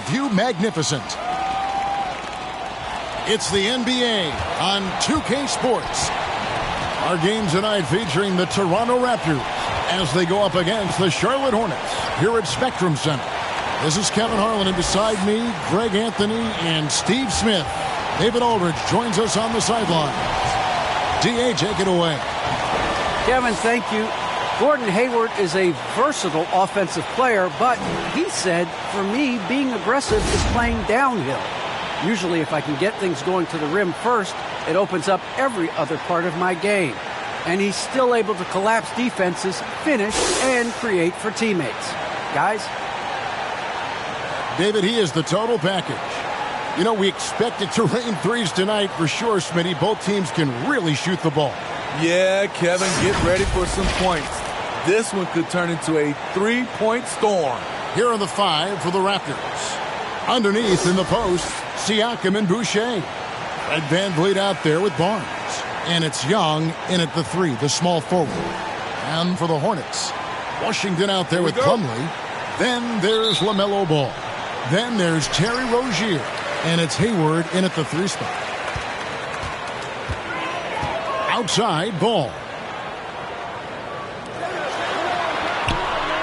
view magnificent. It's the NBA on 2K Sports. Our game tonight featuring the Toronto Raptors as they go up against the Charlotte Hornets here at Spectrum Center. This is Kevin Harlan, and beside me, Greg Anthony and Steve Smith. David Aldridge joins us on the sidelines. D.A., take it away. Kevin, thank you. Gordon Hayward is a versatile offensive player, but he said, for me, being aggressive is playing downhill. Usually, if I can get things going to the rim first, it opens up every other part of my game. And he's still able to collapse defenses, finish, and create for teammates. Guys? David, he is the total package. You know, we expect it to rain threes tonight for sure, Smitty. Both teams can really shoot the ball. Yeah, Kevin, get ready for some points. This one could turn into a three-point storm. Here are the 5 for the Raptors. Underneath in the post, Siakam and Boucher. Red Van Vliet out there with Barnes. And it's Young in at the 3, the small forward. And for the Hornets, Washington out there with Plumlee. Then there's LaMelo Ball. Then there's Terry Rozier. And it's Hayward in at the 3 spot. Outside, Ball.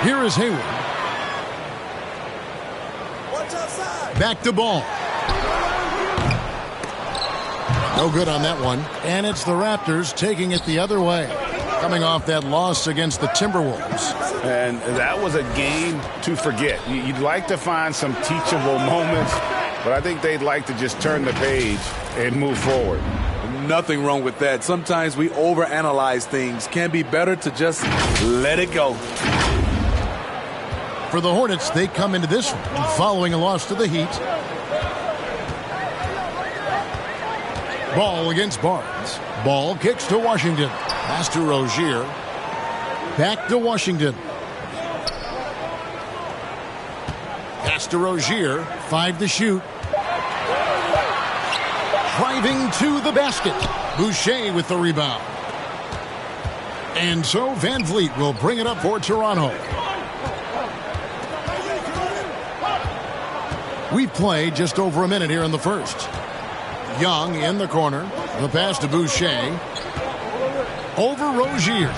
Here is Hayward. Back to Ball. No good on that one. And it's the Raptors taking it the other way, coming off that loss against the Timberwolves. And that was a game to forget. You'd like to find some teachable moments, but I think they'd like to just turn the page and move forward. Nothing wrong with that. Sometimes we overanalyze things. Can be better to just let it go. For the Hornets, they come into this one following a loss to the Heat. Ball against Barnes. Ball kicks to Washington. Pass to Rozier. Back to Washington. Pass to Rozier. 5 to shoot. Driving to the basket. Boucher with the rebound. And so Van Vliet will bring it up for Toronto. We've played just over a minute here in the first. Young in the corner. The pass to Boucher. Over Rozier.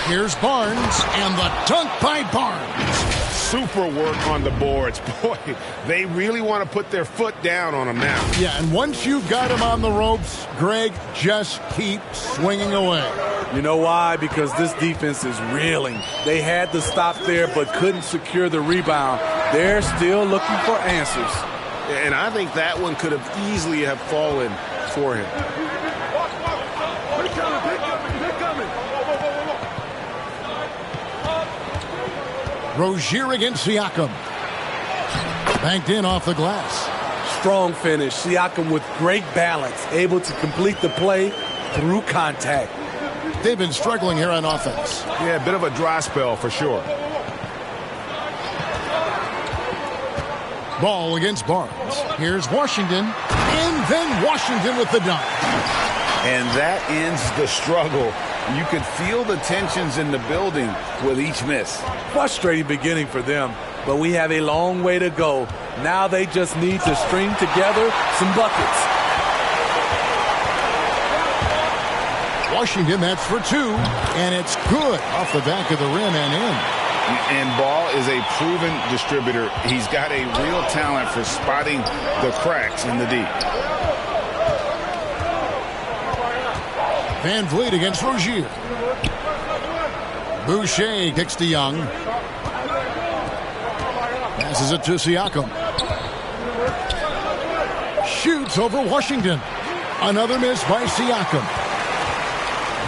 Here's Barnes, and the dunk by Barnes. Super work on the boards. Boy, they really want to put their foot down on him now. Yeah, and once you've got him on the ropes, Greg, just keep swinging away. You know why? Because this defense is reeling. They had to stop there but couldn't secure the rebound. They're still looking for answers. And I think that one could have easily have fallen for him. Rozier against Siakam. Banked in off the glass. Strong finish. Siakam with great balance, able to complete the play through contact. They've been struggling here on offense. Yeah, a bit of a dry spell for sure. Ball against Barnes. Here's Washington. And then Washington with the dunk. And that ends the struggle. You could feel the tensions in the building with each miss. Frustrating beginning for them, but we have a long way to go. Now they just need to string together some buckets. Washington, that's for 2, and it's good off the back of the rim and in. And Ball is a proven distributor. He's got a real talent for spotting the cracks in the deep. Van Vliet against Rozier. Boucher kicks to Young. Passes it to Siakam. Shoots over Washington. Another miss by Siakam.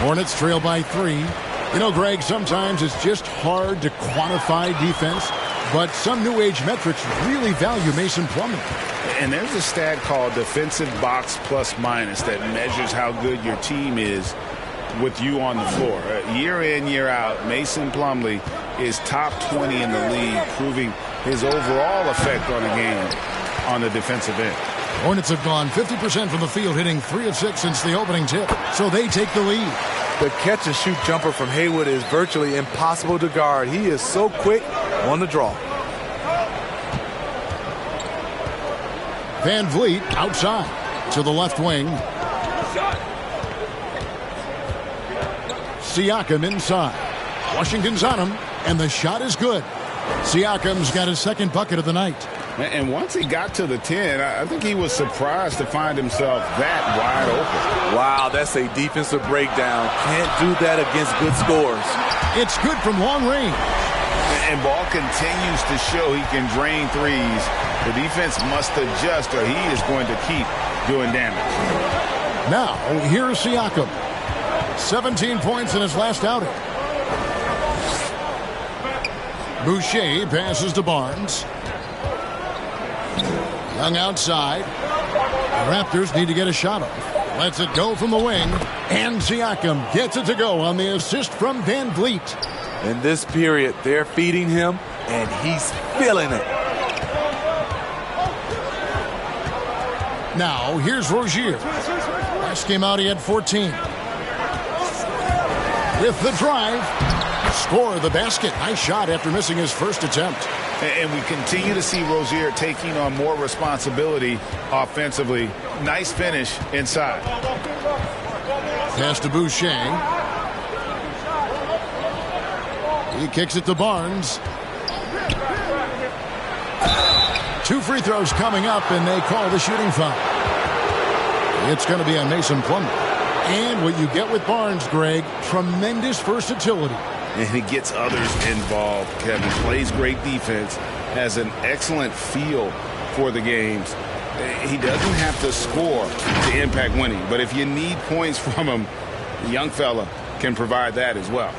Hornets trail by 3. You know, Greg, sometimes it's just hard to quantify defense, but some new age metrics really value Mason Plumlee. And there's a stat called defensive box plus minus that measures how good your team is with you on the floor. Year in, year out, Mason Plumlee is top 20 in the league, proving his overall effect on a game on the defensive end. Hornets have gone 50% from the field, hitting 3 of 6 since the opening tip, so they take the lead. The catch-and-shoot jumper from Hayward is virtually impossible to guard. He is so quick on the draw. Van Vliet outside to the left wing. Siakam inside. Washington's on him, and the shot is good. Siakam's got his second bucket of the night. And once he got to the 10, I think he was surprised to find himself that wide open. Wow, that's a defensive breakdown. Can't do that against good scores. It's good from long range. And Ball continues to show he can drain threes. The defense must adjust or he is going to keep doing damage. Now, here's Siakam. 17 points in his last outing. Boucher passes to Barnes. Young outside. The Raptors need to get a shot off. Lets it go from the wing. And Siakam gets it to go on the assist from Van Vliet. In this period, they're feeding him, and he's feeling it. Now, here's Rozier. Last game out, he had 14. With the drive. Score the basket. Nice shot after missing his first attempt. And we continue to see Rozier taking on more responsibility offensively. Nice finish inside. Pass to Boucher. He kicks it to Barnes. 2 free throws coming up, and they call the shooting foul. It's going to be on Mason Plumlee. And what you get with Barnes, Greg, tremendous versatility. And he gets others involved. Kevin plays great defense, has an excellent feel for the games. He doesn't have to score to impact winning, but if you need points from him, the young fella can provide that as well.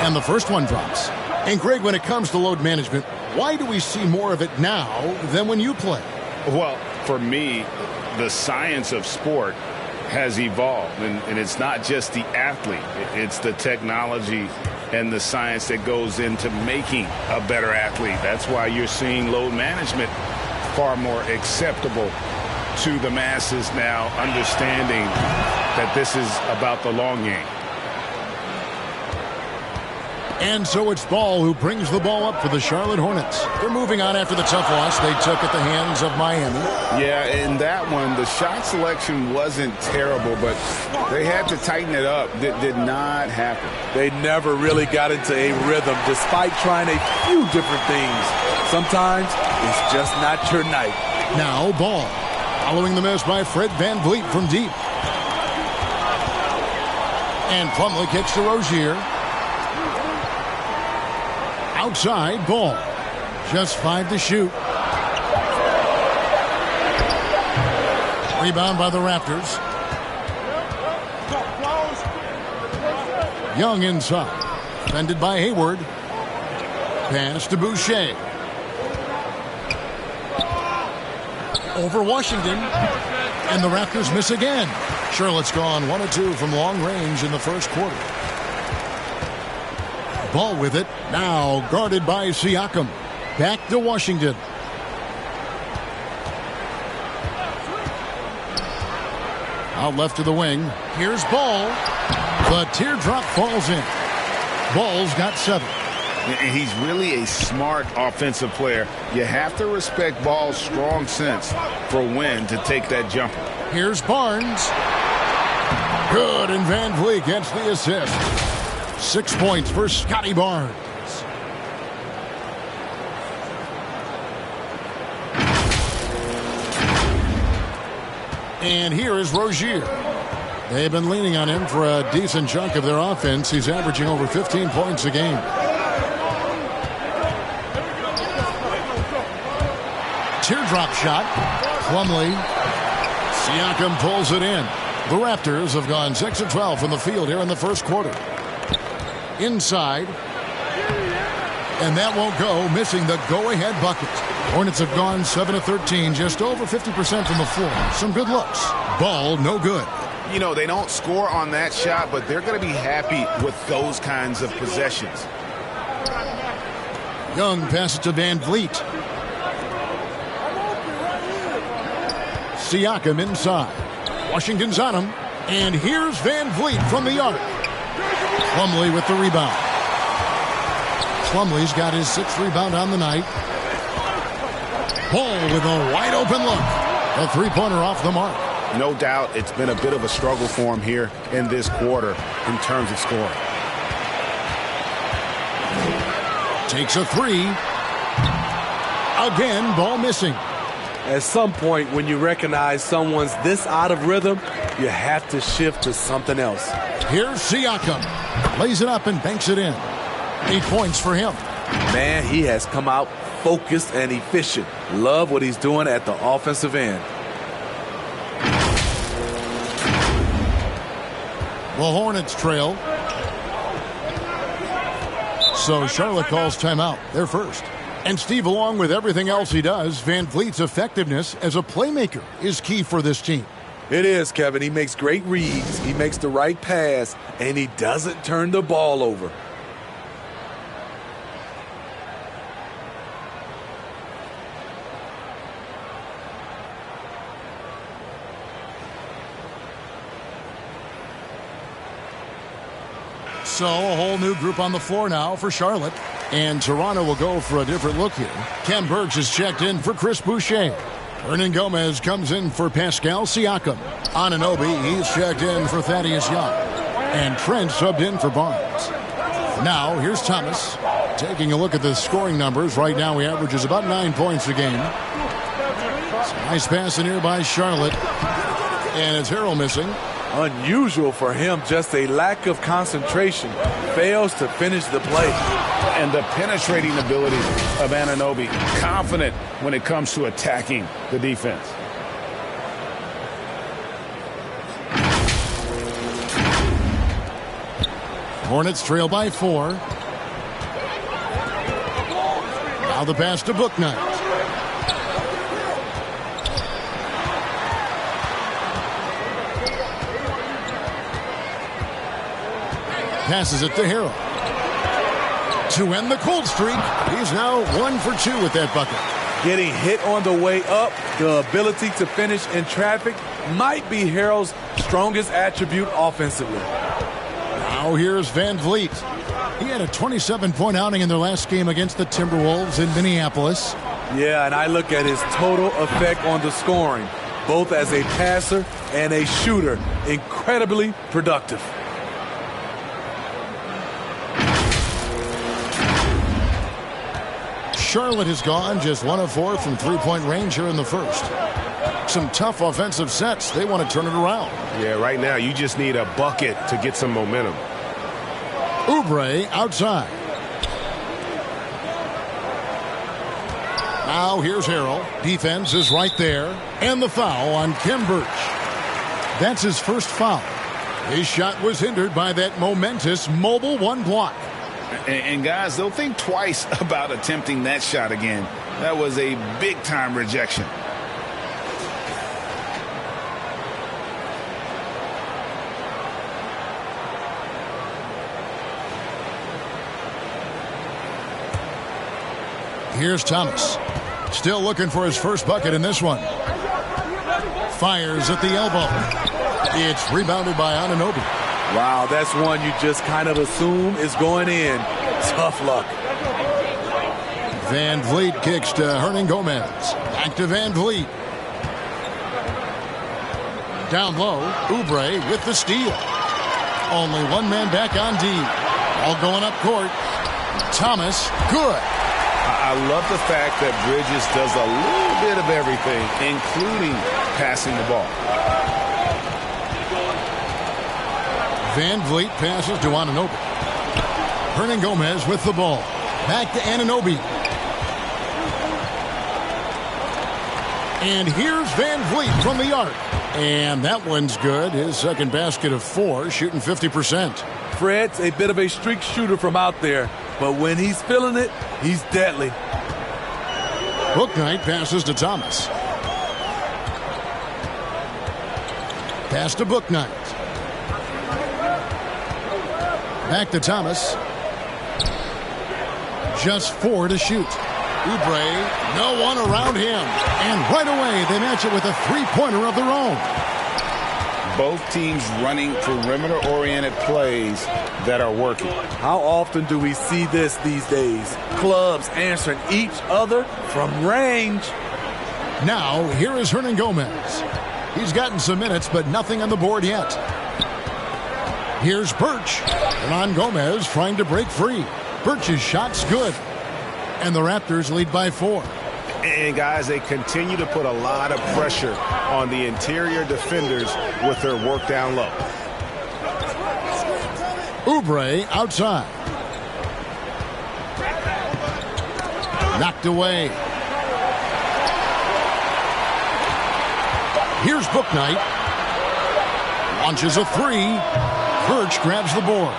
And the first one drops. And Greg, when it comes to load management, why do we see more of it now than when you play? Well, for me, the science of sport has evolved. And it's not just the athlete. It's the technology and the science that goes into making a better athlete. That's why you're seeing load management far more acceptable to the masses now, understanding that this is about the long game. And so it's Ball who brings the ball up for the Charlotte Hornets. They're moving on after the tough loss they took at the hands of Miami. Yeah, in that one, the shot selection wasn't terrible, but they had to tighten it up. That did not happen. They never really got into a rhythm, despite trying a few different things. Sometimes it's just not your night. Now Ball, following the miss by Fred Van Vliet from deep. And Plumlee kicks to Rozier. Outside, Ball. Just 5 to shoot. Rebound by the Raptors. Young inside. Defended by Hayward. Pass to Boucher. Over Washington. And the Raptors miss again. Charlotte's gone 1 of 2 from long range in the first quarter. Ball with it. Now guarded by Siakam. Back to Washington. Out left to the wing. Here's Ball. The teardrop falls in. Ball's got 7. And he's really a smart offensive player. You have to respect Ball's strong sense for when to take that jumper. Here's Barnes. Good, and Van Vliet gets the assist. 6 points for Scotty Barnes. And here is Rozier. They've been leaning on him for a decent chunk of their offense. He's averaging over 15 points a game. Teardrop shot. Plumlee. Siakam pulls it in. The Raptors have gone 6 of 12 from the field here in the first quarter. Inside. And that won't go, missing the go-ahead bucket. Hornets have gone 7 of 13, just over 50% from the floor. Some good looks. Ball, no good. You know, they don't score on that shot, but they're going to be happy with those kinds of possessions. Young passes to Van Vliet. Siakam inside. Washington's on him. And here's Van Vliet from the arc. Plumlee with the rebound. Plumlee's got his 6th rebound on the night. Ball with a wide open look. A three-pointer off the mark. No doubt it's been a bit of a struggle for him here in this quarter in terms of scoring. Takes a three. Again, ball missing. At some point, when you recognize someone's this out of rhythm, you have to shift to something else. Here's Siakam. Lays it up and banks it in. 8 points for him. Man, he has come out focused and efficient. Love what he's doing at the offensive end. The Hornets trail. So Charlotte calls timeout. They're first. And Steve, along with everything else he does, Van Vliet's effectiveness as a playmaker is key for this team. It is, Kevin. He makes great reads. He makes the right pass, and he doesn't turn the ball over. So a whole new group on the floor now for Charlotte. And Toronto will go for a different look here. Ken Burks is checked in for Chris Boucher. Hernan Gomez comes in for Pascal Siakam. Anunoby, he's checked in for Thaddeus Young. And Trent subbed in for Barnes. Now, here's Thomas. Taking a look at the scoring numbers. Right now, he averages about 9 points a game. Nice pass in here by Charlotte. And it's Harrell missing. Unusual for him, just a lack of concentration. Fails to finish the play. And the penetrating ability of Anunoby. Confident when it comes to attacking the defense. Hornets trail by 4. Now the pass to Bouknight. Passes it to Harrell. To end the cold streak, he's now 1 for 2 with that bucket. Getting hit on the way up, the ability to finish in traffic might be Harrell's strongest attribute offensively. Now here's Van Vliet. He had a 27-point outing in their last game against the Timberwolves in Minneapolis. Yeah, and I look at his total effect on the scoring, both as a passer and a shooter. Incredibly productive. Charlotte has gone just 1 of 4 from three-point range here in the first. Some tough offensive sets. They want to turn it around. Yeah, right now you just need a bucket to get some momentum. Oubre outside. Now here's Harrell. Defense is right there. And the foul on Ken Burch. That's his first foul. His shot was hindered by that momentous mobile one block. And guys, they'll think twice about attempting that shot again. That was a big-time rejection. Here's Thomas. Still looking for his first bucket in this one. Fires at the elbow. It's rebounded by Anunoby. Wow, that's one you just kind of assume is going in. Tough luck. Van Vliet kicks to Hernan Gomez. Back to Van Vliet. Down low, Oubre with the steal. Only one man back on D. All going up court. Thomas, good. I love the fact that Bridges does a little bit of everything, including passing the ball. Van Vliet passes to Anunoby. Hernan Gomez with the ball. Back to Anunoby. And here's Van Vliet from the arc. And that one's good. His second basket of 4, shooting 50%. Fred's a bit of a streak shooter from out there, but when he's feeling it, he's deadly. Bouknight passes to Thomas. Pass to Bouknight. Back to Thomas. Just 4 to shoot. Oubre, no one around him. And right away, they match it with a three-pointer of their own. Both teams running perimeter-oriented plays that are working. How often do we see this these days? Clubs answering each other from range. Now, here is Hernan Gomez. He's gotten some minutes, but nothing on the board yet. Here's Birch. Hernan Gomez trying to break free. Birch's shot's good. And the Raptors lead by 4. And, guys, they continue to put a lot of pressure on the interior defenders with their work down low. Oubre outside. Knocked away. Here's Bouknight. Launches a three. Birch grabs the board.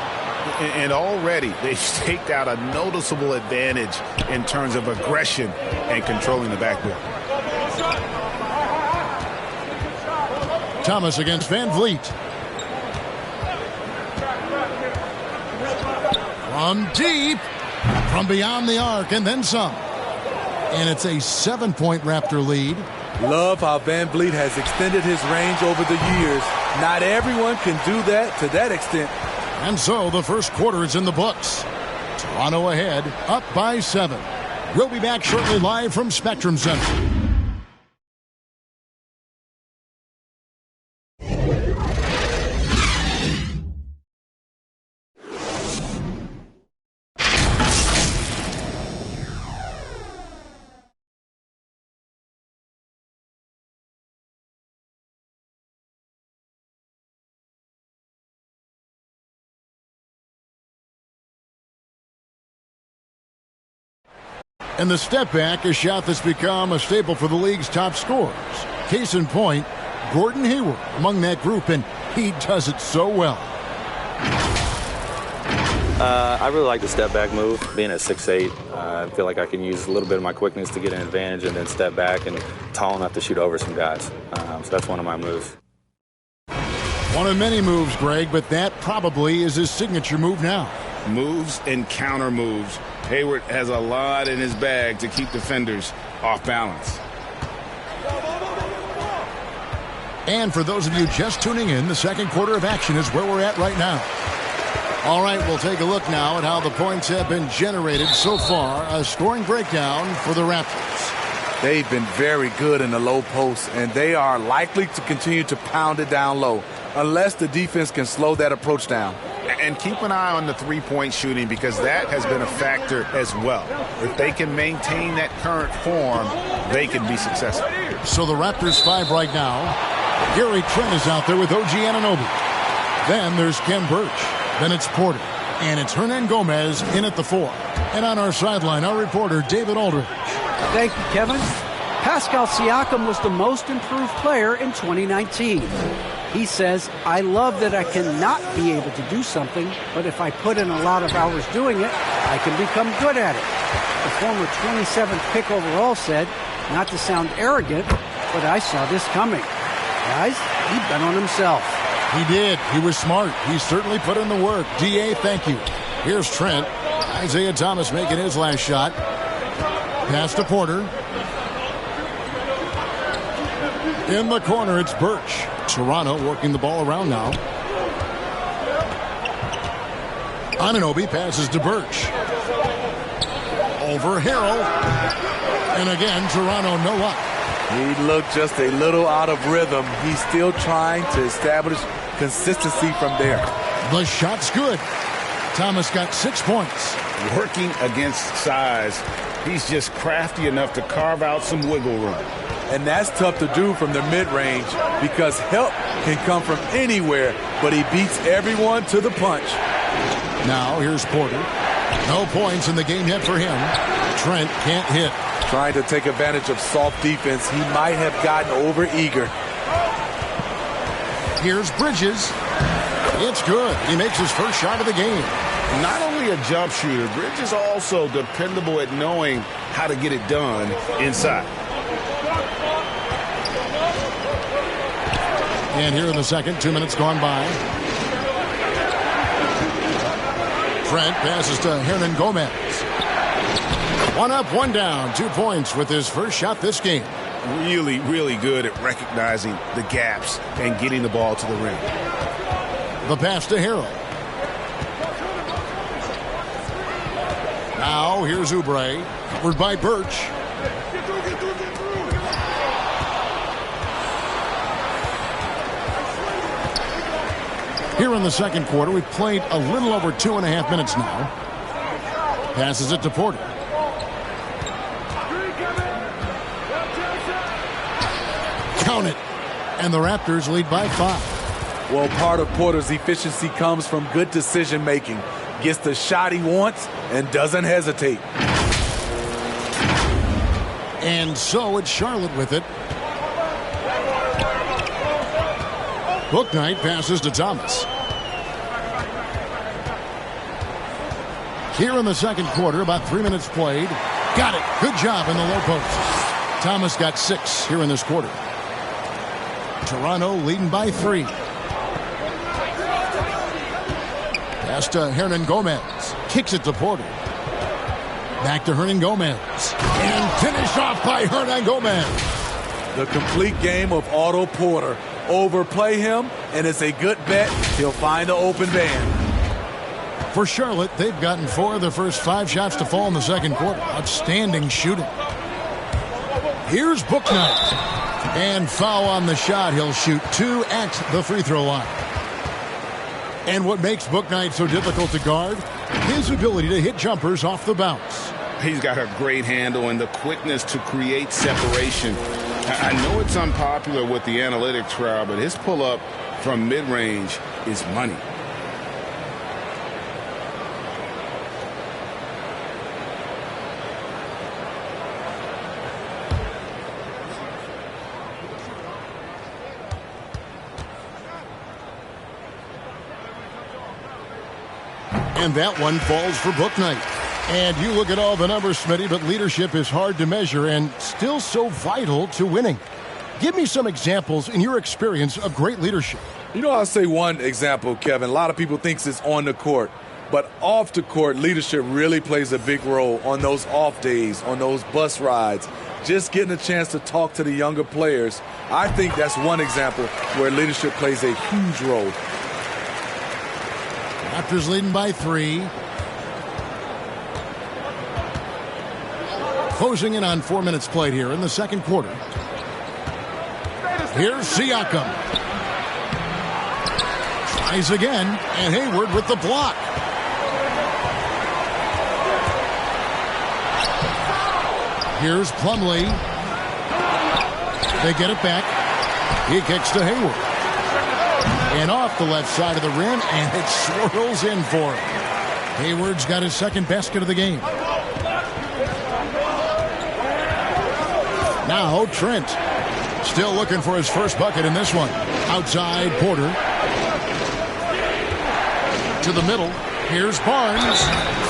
And already they've staked out a noticeable advantage in terms of aggression and controlling the backboard. Thomas against Van Vliet. From deep. From beyond the arc and then some. And it's a 7-point Raptor lead. Love how Van Vliet has extended his range over the years. Not everyone can do that to that extent. And so the first quarter is in the books. Toronto ahead, up by 7. We'll be back shortly live from Spectrum Center. And the step back, a shot that's become a staple for the league's top scorers. Case in point, Gordon Hayward among that group, and he does it so well. I really like the step back move. Being at 6'8", I feel like I can use a little bit of my quickness to get an advantage and then step back and tall enough to shoot over some guys. So that's one of my moves. One of many moves, Greg, but that probably is his signature move now. Moves and counter moves. Hayward has a lot in his bag to keep defenders off balance. And for those of you just tuning in, the second quarter of action is where we're at right now. All right, we'll take a look now at how the points have been generated so far. A scoring breakdown for the Raptors. They've been very good in the low post, and they are likely to continue to pound it down low unless the defense can slow that approach down. And keep an eye on the three-point shooting because that has been a factor as well. If they can maintain that current form, they can be successful. So the Raptors 5 right now. Gary Trent is out there with OG Anunoby. Then there's Ken Birch. Then it's Porter. And it's Hernan Gomez in at the 4. And on our sideline, our reporter, David Aldridge. Thank you, Kevin. Pascal Siakam was the most improved player in 2019. He says, I love that I cannot be able to do something, but if I put in a lot of hours doing it, I can become good at it. The former 27th pick overall said, not to sound arrogant, but I saw this coming. Guys, he bet on himself. He did. He was smart. He certainly put in the work. D.A., thank you. Here's Trent. Isaiah Thomas making his last shot. Pass to Porter. In the corner, it's Birch. Toronto working the ball around now. Anunoby passes to Birch. Over Harrell. And again, Toronto no luck. He looked just a little out of rhythm. He's still trying to establish consistency from there. The shot's good. Thomas got 6 points. Working against size, he's just crafty enough to carve out some wiggle room. And that's tough to do from the mid-range because help can come from anywhere, but he beats everyone to the punch. Now here's Porter. No points in the game yet for him. Trent can't hit. Trying to take advantage of soft defense. He might have gotten over-eager. Here's Bridges. It's good. He makes his first shot of the game. Not only a jump shooter, Bridges also dependable at knowing how to get it done inside. And here in the second, 2 minutes gone by. Trent passes to Hernan Gomez. One up, one down. 2 points with his first shot this game. Really, really good at recognizing the gaps and getting the ball to the rim. The pass to Harrell. Now here's Oubre, covered by Birch. Here in the second quarter, we've played a little over 2.5 minutes now. Passes it to Porter. Count it. And the Raptors lead by 5. Well, part of Porter's efficiency comes from good decision-making. Gets the shot he wants and doesn't hesitate. And so it's Charlotte with it. Bouknight passes to Thomas. Here in the second quarter, about 3 minutes played. Got it. Good job in the low post. Thomas got 6 here in this quarter. Toronto leading by 3. Pass to Hernan Gomez. Kicks it to Porter. Back to Hernan Gomez. And finished off by Hernan Gomez. The complete game of Otto Porter. Overplay him, and it's a good bet he'll find the open man. For Charlotte, they've gotten 4 of their first 5 shots to fall in the second quarter. Outstanding shooting. Here's Bouknight. And foul on the shot. He'll shoot 2 at the free throw line. And what makes Bouknight so difficult to guard? His ability to hit jumpers off the bounce. He's got a great handle and the quickness to create separation. I know it's unpopular with the analytics crowd, but his pull-up from mid-range is money. And that one falls for Bouknight. And you look at all the numbers, Smitty, but leadership is hard to measure and still so vital to winning. Give me some examples in your experience of great leadership. You know, I'll say one example, Kevin. A lot of people think it's on the court. But off the court, leadership really plays a big role on those off days, on those bus rides. Just getting a chance to talk to the younger players. I think that's one example where leadership plays a huge role. Raptors leading by 3. Closing in on 4 minutes played here in the second quarter. Here's Siakam. Tries again, and Hayward with the block. Here's Plumlee. They get it back. He kicks to Hayward. And off the left side of the rim, and it swirls in for him. Hayward's got his second basket of the game. Now Trent. Still looking for his first bucket in this one. Outside Porter. To the middle. Here's Barnes.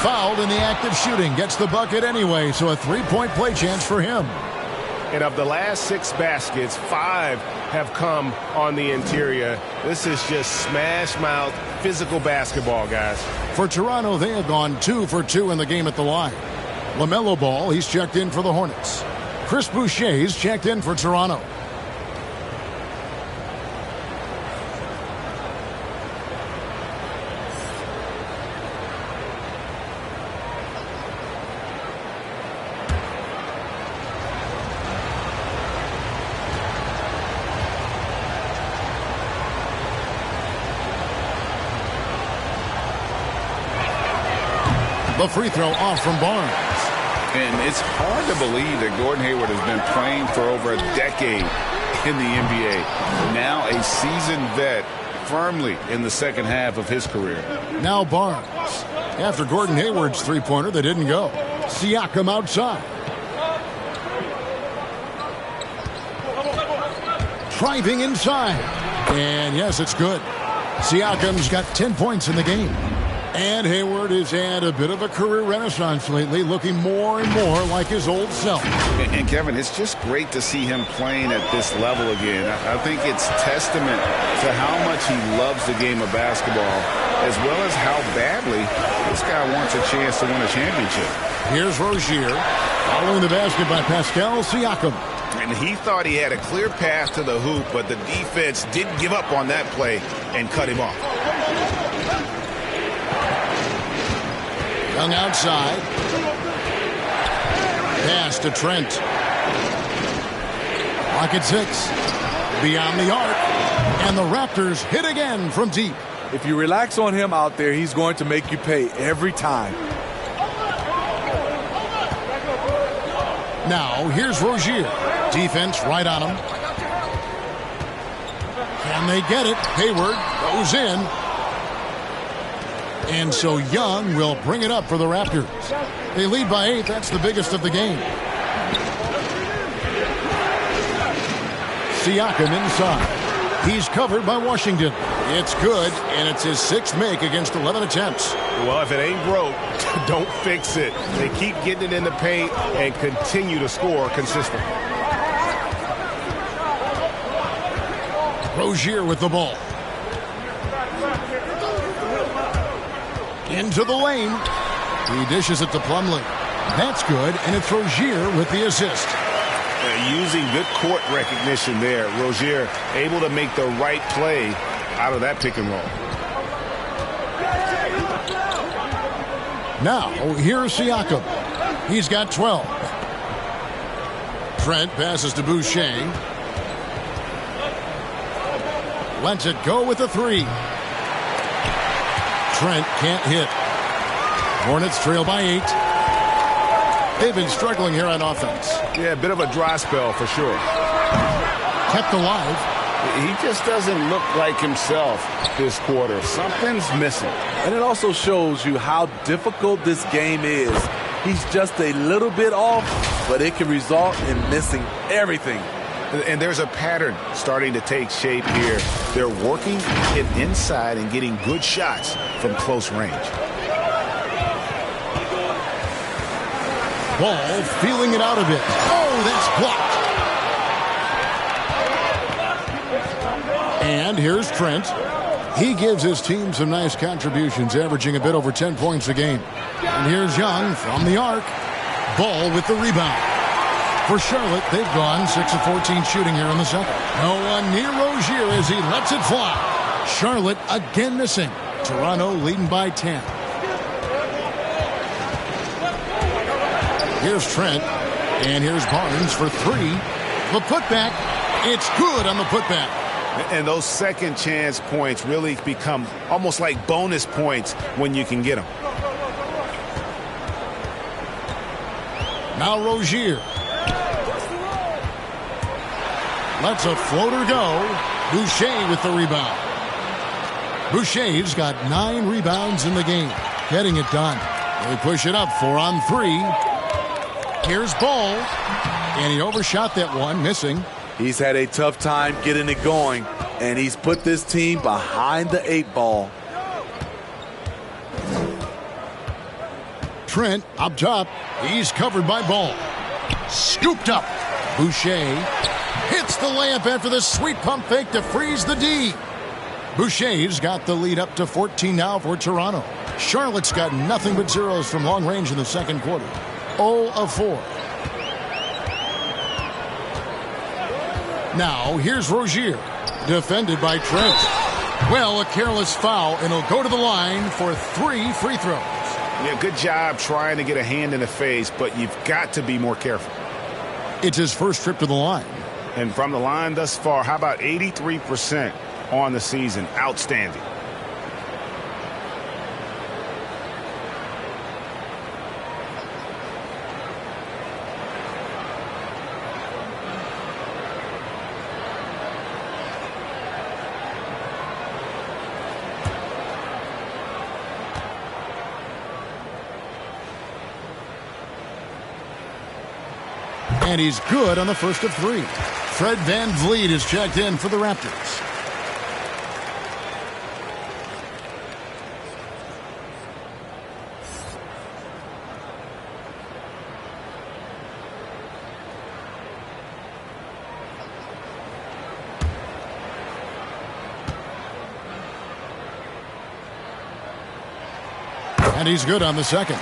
Fouled in the act of shooting. Gets the bucket anyway, so a 3-point play chance for him. And of the last 6 baskets, 5 have come on the interior. This is just smash mouth physical basketball, guys. For Toronto, they have gone 2 for 2 in the game at the line. LaMelo Ball, he's checked in for the Hornets. Chris Boucher's checked in for Toronto. The free throw off from Barnes. And it's hard to believe that Gordon Hayward has been playing for over a decade in the NBA. Now a seasoned vet firmly in the second half of his career. Now Barnes. After Gordon Hayward's three-pointer, they didn't go. Siakam outside. Driving inside. And yes, it's good. Siakam's got 10 points in the game. And Hayward has had a bit of a career renaissance lately, looking more and more like his old self. And Kevin, it's just great to see him playing at this level again. I think it's testament to how much he loves the game of basketball, as well as how badly this guy wants a chance to win a championship. Here's Rozier, following the basket by Pascal Siakam. And he thought he had a clear path to the hoop, but the defense didn't give up on that play and cut him off. Young outside. Pass to Trent. Clock at 6. Beyond the arc. And the Raptors hit again from deep. If you relax on him out there, he's going to make you pay every time. Now, here's Rozier. Defense right on him. Can they get it? Hayward goes in. And so Young will bring it up for the Raptors. They lead by 8. That's the biggest of the game. Siakam inside. He's covered by Washington. It's good, and it's his 6th make against 11 attempts. Well, if it ain't broke, don't fix it. They keep getting it in the paint and continue to score consistently. Rozier with the ball. Into the lane. He dishes it to Plumlee. That's good, and it's Rozier with the assist. Using good court recognition there. Rozier able to make the right play out of that pick and roll. Now, here's Siakam. He's got 12. Trent passes to Boucher. Lets it go with a 3. Trent can't hit. Hornets trail by 8. They've been struggling here on offense. Yeah, a bit of a dry spell for sure. Kept alive. He just doesn't look like himself this quarter. Something's missing. And it also shows you how difficult this game is. He's just a little bit off, but it can result in missing everything. And there's a pattern starting to take shape here. They're working it inside and getting good shots from close range. Ball feeling it out a bit. Oh, that's blocked. And here's Trent. He gives his team some nice contributions, averaging a bit over 10 points a game. And here's Young from the arc. Ball with the rebound. For Charlotte, they've gone 6 of 14 shooting here in the second. No one near Rozier as he lets it fly. Charlotte again missing. Toronto leading by 10. Here's Trent. And here's Barnes for 3. The putback. It's good on the putback. And those second chance points really become almost like bonus points when you can get them. Now Rozier. Lets a floater go. Boucher with the rebound. Boucher's got 9 rebounds in the game. Getting it done. They push it up 4 on 3. Here's Ball. And he overshot that one, missing. He's had a tough time getting it going, and he's put this team behind the 8 ball. Trent up top. He's covered by Ball. Scooped up. Boucher hits the layup after the sweet pump fake to freeze the D. Boucher's got the lead up to 14 now for Toronto. Charlotte's got nothing but zeros from long range in the second quarter. 0 of 4. Now, here's Rozier, defended by Trent. Well, a careless foul, and he'll go to the line for 3 free throws. Yeah, good job trying to get a hand in the face, but you've got to be more careful. It's his first trip to the line. And from the line thus far, how about 83% on the season? Outstanding. And he's good on the first of 3. Fred VanVleet is checked in for the Raptors. And he's good on the second.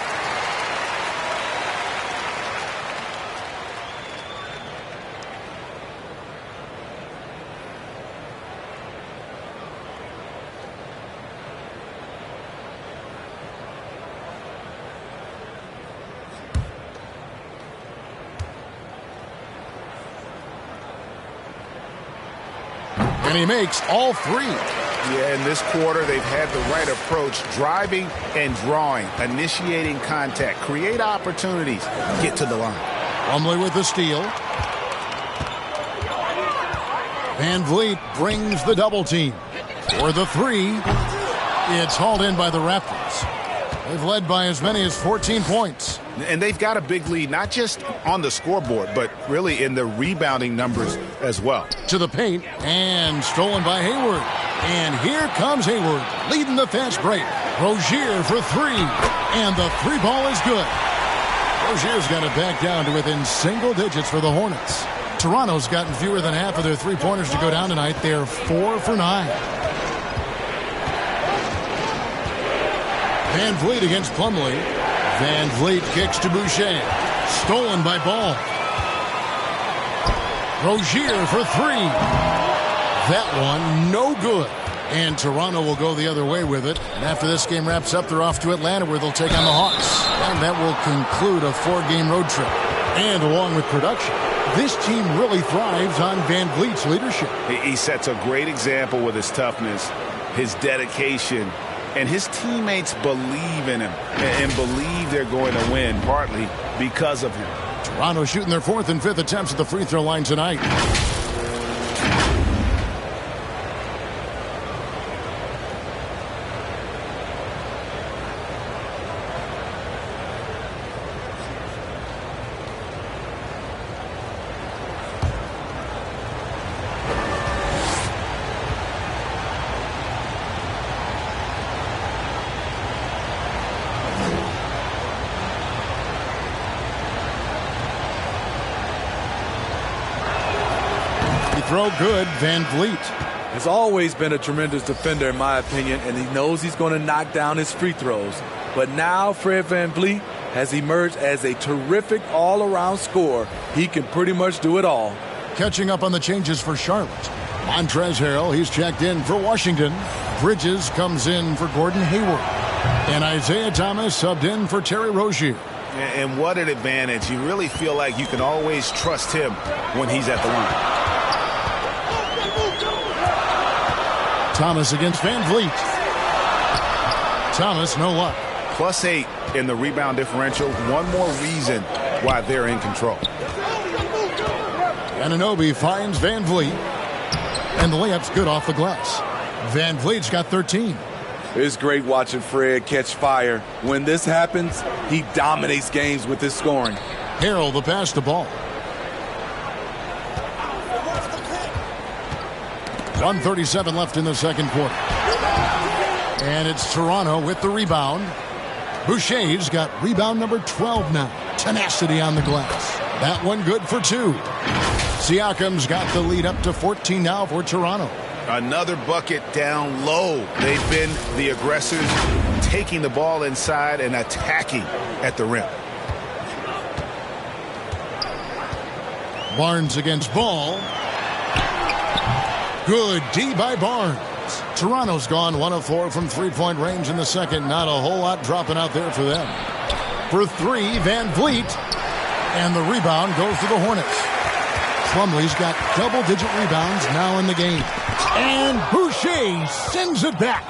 And he makes all three. Yeah, in this quarter, they've had the right approach, driving and drawing, initiating contact, create opportunities, get to the line. Plumlee with the steal. Van Vliet brings the double team. For the three, it's hauled in by the Raptors. They've led by as many as 14 points. And they've got a big lead, not just on the scoreboard, but really in the rebounding numbers as well. To the paint, and stolen by Hayward. And here comes Hayward, leading the fast break. Rozier for three, and the three ball is good. Rozier's got it back down to within single digits for the Hornets. Toronto's gotten fewer than half of their three-pointers to go down tonight. They're 4 for 9. Van Vliet against Plumlee. Van Vliet kicks to Boucher. Stolen by Ball. Rozier for three. That one, no good. And Toronto will go the other way with it. And after this game wraps up, they're off to Atlanta where they'll take on the Hawks. And that will conclude a 4-game road trip. And along with production, this team really thrives on Van Vliet's leadership. He sets a great example with his toughness, his dedication, and his teammates believe in him and believe they're going to win, partly because of him. Toronto shooting their 4th and 5th attempts at the free throw line tonight. Throw good, Van Vliet. Has always been a tremendous defender, in my opinion, and he knows he's going to knock down his free throws. But now Fred Van Vliet has emerged as a terrific all-around scorer. He can pretty much do it all. Catching up on the changes for Charlotte. Montrezl Harrell, he's checked in for Washington. Bridges comes in for Gordon Hayward. And Isaiah Thomas subbed in for Terry Rozier. And what an advantage. You really feel like you can always trust him when he's at the line. Thomas against Van Vliet. Thomas, no luck. +8 in the rebound differential. One more reason why they're in control. Anunoby finds Van Vliet. And the layup's good off the glass. Van Vliet's got 13. It's great watching Fred catch fire. When this happens, he dominates games with his scoring. Harrell the pass to Ball. 1:37 left in the second quarter. And it's Toronto with the rebound. Boucher's got rebound number 12 now. Tenacity on the glass. That one good for 2. Siakam's got the lead up to 14 now for Toronto. Another bucket down low. They've been the aggressors, taking the ball inside and attacking at the rim. Barnes against Ball. Good D by Barnes. Toronto's gone 1 of 4 from three-point range in the second. Not a whole lot dropping out there for them. For 3, Van Vliet. And the rebound goes to the Hornets. Plumlee's got double-digit rebounds now in the game. And Boucher sends it back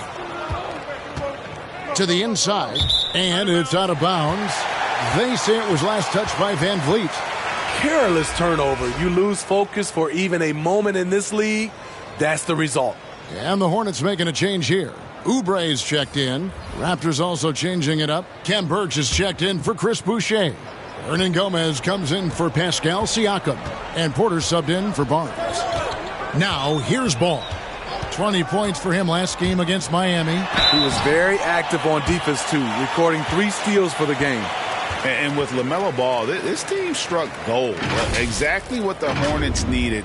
to the inside. And it's out of bounds. They say it was last touched by Van Vliet. Careless turnover. You lose focus for even a moment in this league. That's the result. And the Hornets making a change here. Oubre's checked in. Raptors also changing it up. Kem Birch is checked in for Chris Boucher. Hernan Gomez comes in for Pascal Siakam. And Porter subbed in for Barnes. Now, here's Ball. 20 points for him last game against Miami. He was very active on defense, too, recording 3 steals for the game. And with LaMelo Ball, this team struck gold. Exactly what the Hornets needed.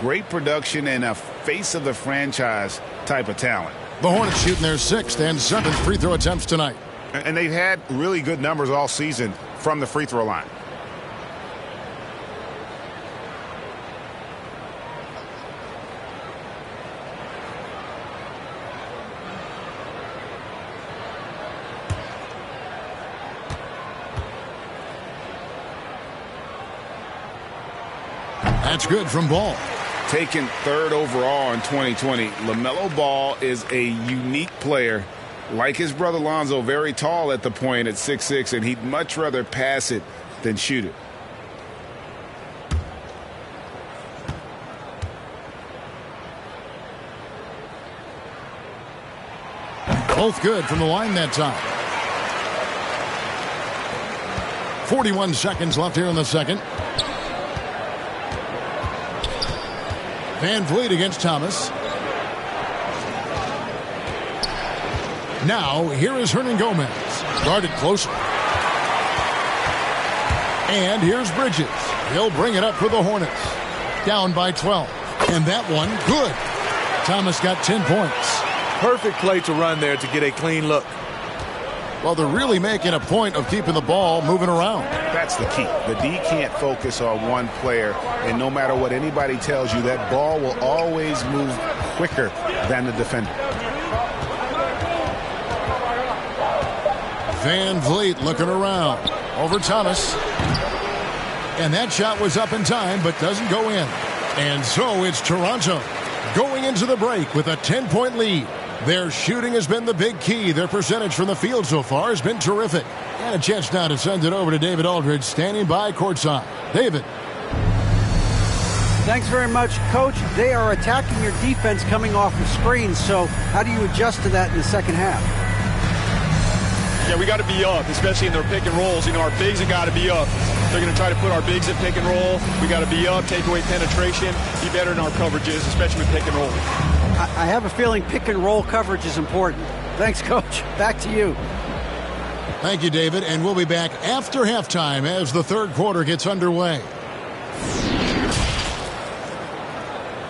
Great production and a face of the franchise type of talent. The Hornets shooting their 6th and 7th free throw attempts tonight. And they've had really good numbers all season from the free throw line. That's good from Ball. Taken third overall in 2020, LaMelo Ball is a unique player. Like his brother Lonzo, very tall at the point at 6'6", and he'd much rather pass it than shoot it. Both good from the line that time. 41 seconds left here in the second. Van Vliet against Thomas. Now, here is Hernan Gomez. Guarded closely. And here's Bridges. He'll bring it up for the Hornets. Down by 12. And that one, good. Thomas got 10 points. Perfect play to run there to get a clean look. Well, they're really making a point of keeping the ball moving around. That's the key. The D can't focus on one player, and no matter what anybody tells you, that ball will always move quicker than the defender. Van Vliet looking around. Over Thomas. And that shot was up in time, but doesn't go in. And so it's Toronto going into the break with a 10-point lead. Their shooting has been the big key. Their percentage from the field so far has been terrific. And a chance now to send it over to David Aldridge, standing by courtside. David. Thanks very much, Coach. They are attacking your defense coming off of screens, so how do you adjust to that in the second half? Yeah, we got to be up, especially in their pick and rolls. You know, our bigs have got to be up. They're going to try to put our bigs in pick and roll. We got to be up, take away penetration, be better in our coverages, especially with pick and roll. I have a feeling pick and roll coverage is important. Thanks, Coach. Back to you. Thank you, David. And we'll be back after halftime as the third quarter gets underway.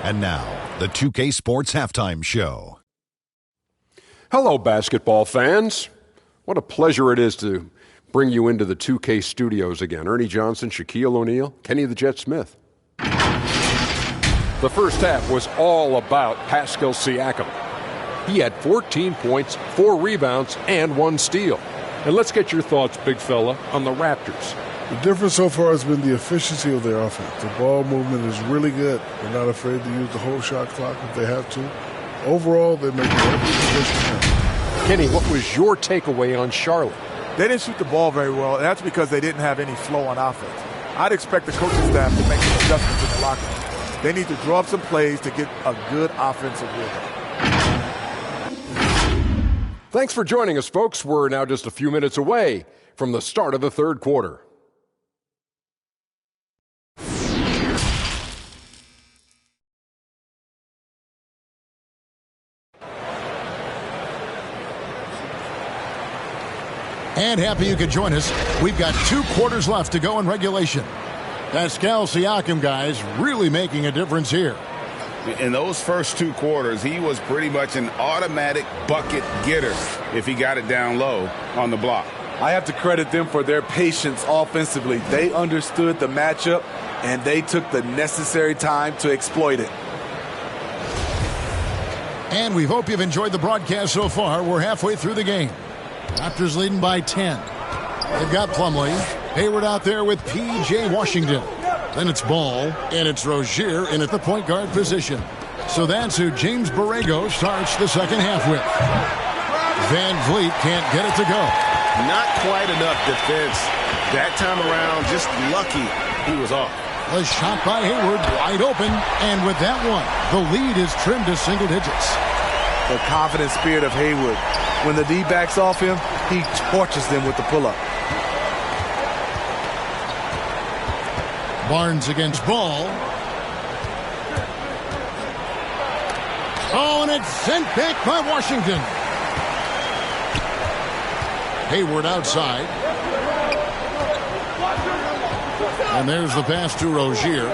And now, the 2K Sports Halftime Show. Hello, basketball fans. What a pleasure it is to bring you into the 2K studios again. Ernie Johnson, Shaquille O'Neal, Kenny the Jet Smith. The first half was all about Pascal Siakam. He had 14 points, 4 rebounds, and 1 steal. And let's get your thoughts, big fella, on the Raptors. The difference so far has been the efficiency of their offense. The ball movement is really good. They're not afraid to use the whole shot clock if they have to. Overall, they're making every decision. Kenny, what was your takeaway on Charlotte? They didn't shoot the ball very well, and that's because they didn't have any flow on offense. I'd expect the coaching staff to make some adjustments in the locker room. They need to draw up some plays to get a good offensive rhythm. Thanks for joining us, folks. We're now just a few minutes away from the start of the third quarter. And happy you could join us. We've got 2 quarters left to go in regulation. Pascal Siakam, guys, really making a difference here. In those first 2 quarters, he was pretty much an automatic bucket getter if he got it down low on the block. I have to credit them for their patience offensively. They understood the matchup, and they took the necessary time to exploit it. And we hope you've enjoyed the broadcast so far. We're halfway through the game. Raptors leading by 10. They've got Plumlee. Hayward out there with P.J. Washington. Then it's Ball, and it's Rozier in at the point guard position. So that's who James Borrego starts the second half with. Van Vliet can't get it to go. Not quite enough defense. That time around, just lucky he was off. A shot by Hayward, wide open, and with that one, the lead is trimmed to single digits. The confident spirit of Hayward. When the D backs off him, he torches them with the pull-up. Barnes against Ball. Oh, and it's sent back by Washington. Hayward outside. And there's the pass to Rozier.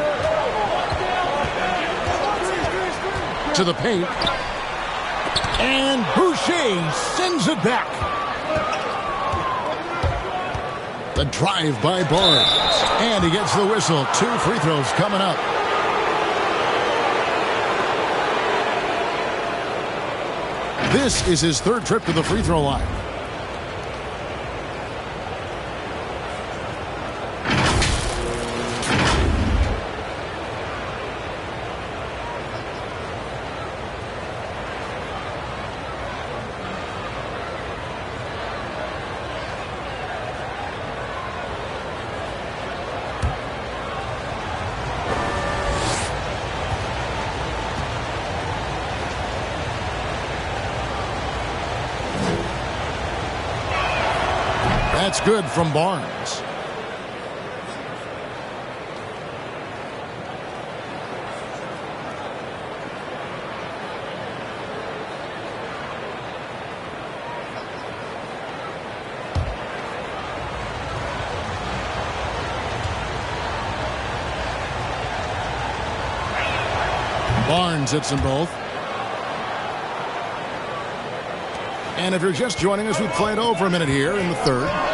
To the paint. And Boucher sends it back. The drive by Barnes. And he gets the whistle. 2 free throws coming up. This is his 3rd trip to the free throw line. That's good from Barnes. Barnes hits them both. And if you're just joining us, we played over a minute here in the 3rd.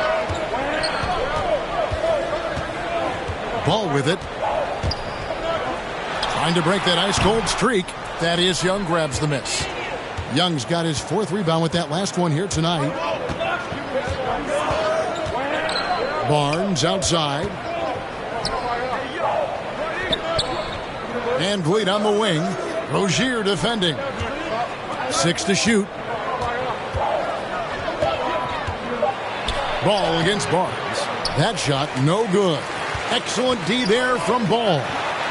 Ball with it. Trying to break that ice-cold streak. Thaddeus Young grabs the miss. Young's got his 4th rebound with that last one here tonight. Barnes outside. Van Vliet on the wing. Rozier defending. 6 to shoot. Ball against Barnes. That shot no good. Excellent D there from Ball.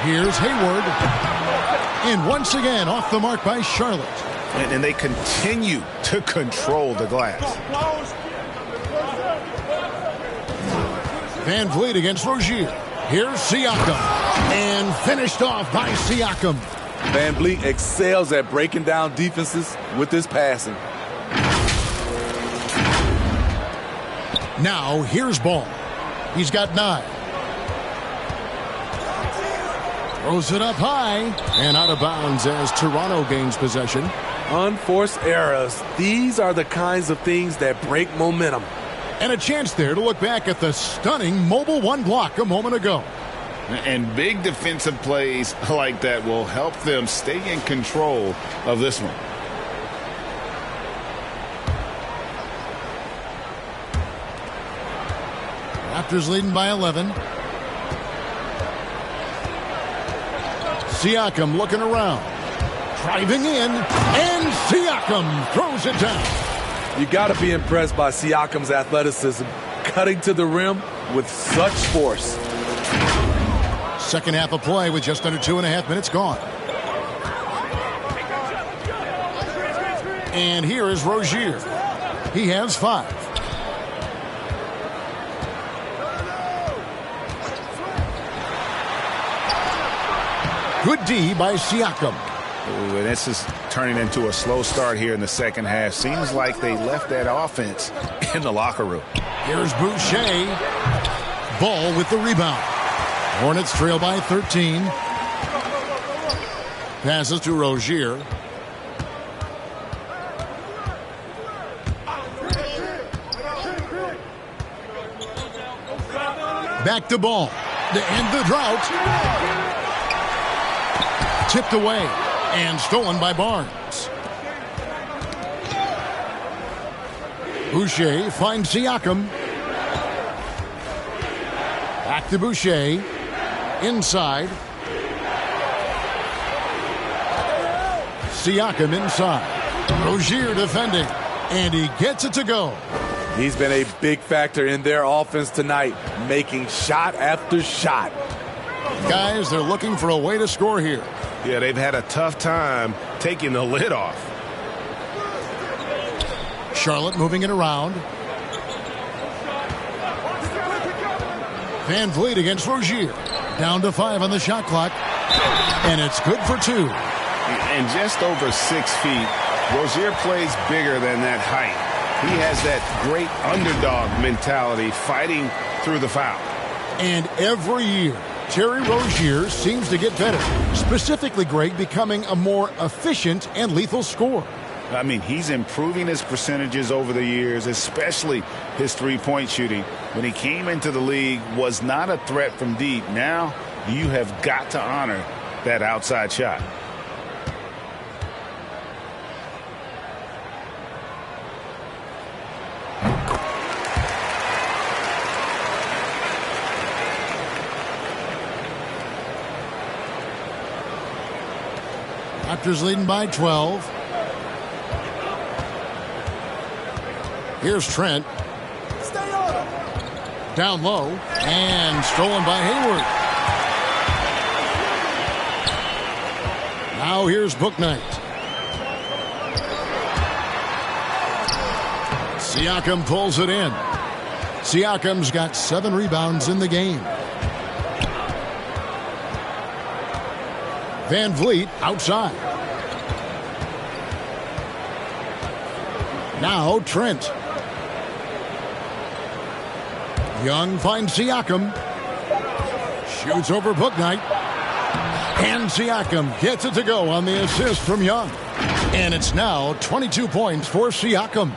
Here's Hayward. And once again off the mark by Charlotte. And they continue to control the glass. Van Vliet against Rozier. Here's Siakam. And finished off by Siakam. Van Vliet excels at breaking down defenses with his passing. Now here's Ball. He's got 9. Throws it up high and out of bounds as Toronto gains possession. Unforced errors. These are the kinds of things that break momentum. And a chance there to look back at the stunning mobile 1 block a moment ago. And big defensive plays like that will help them stay in control of this one. Raptors leading by 11. Siakam looking around. Driving in. And Siakam throws it down. You got to be impressed by Siakam's athleticism. Cutting to the rim with such force. Second half of play with just under 2.5 minutes gone. And here is Rozier. He has 5. Good D by Siakam. Ooh, and this is turning into a slow start here in the second half. Seems like they left that offense in the locker room. Here's Boucher. Ball with the rebound. Hornets trail by 13. Passes to Rozier. Back to Ball. To end the drought. Tipped away and stolen by Barnes. Boucher finds Siakam. Back to Boucher. Inside. Siakam inside. Rozier defending. And he gets it to go. He's been a big factor in their offense tonight, making shot after shot. Guys, they're looking for a way to score here. Yeah, they've had a tough time taking the lid off. Charlotte moving it around. Van Vliet against Rozier. Down to 5 on the shot clock. And it's good for 2. And just over 6 feet, Rozier plays bigger than that height. He has that great underdog mentality, fighting through the foul. And every year, Terry Rozier seems to get better. Specifically, Greg, becoming a more efficient and lethal scorer. I mean, he's improving his percentages over the years, especially his three-point shooting. When he came into the league, was not a threat from deep. Now you have got to honor that outside shot. Raptors leading by 12. Here's Trent. Down low and stolen by Hayward. Now here's Bouknight. Siakam pulls it in. Siakam's got 7 rebounds in the game. Van Vliet outside. Now Trent. Young finds Siakam. Shoots over Bouknight. And Siakam gets it to go on the assist from Young. And it's now 22 points for Siakam.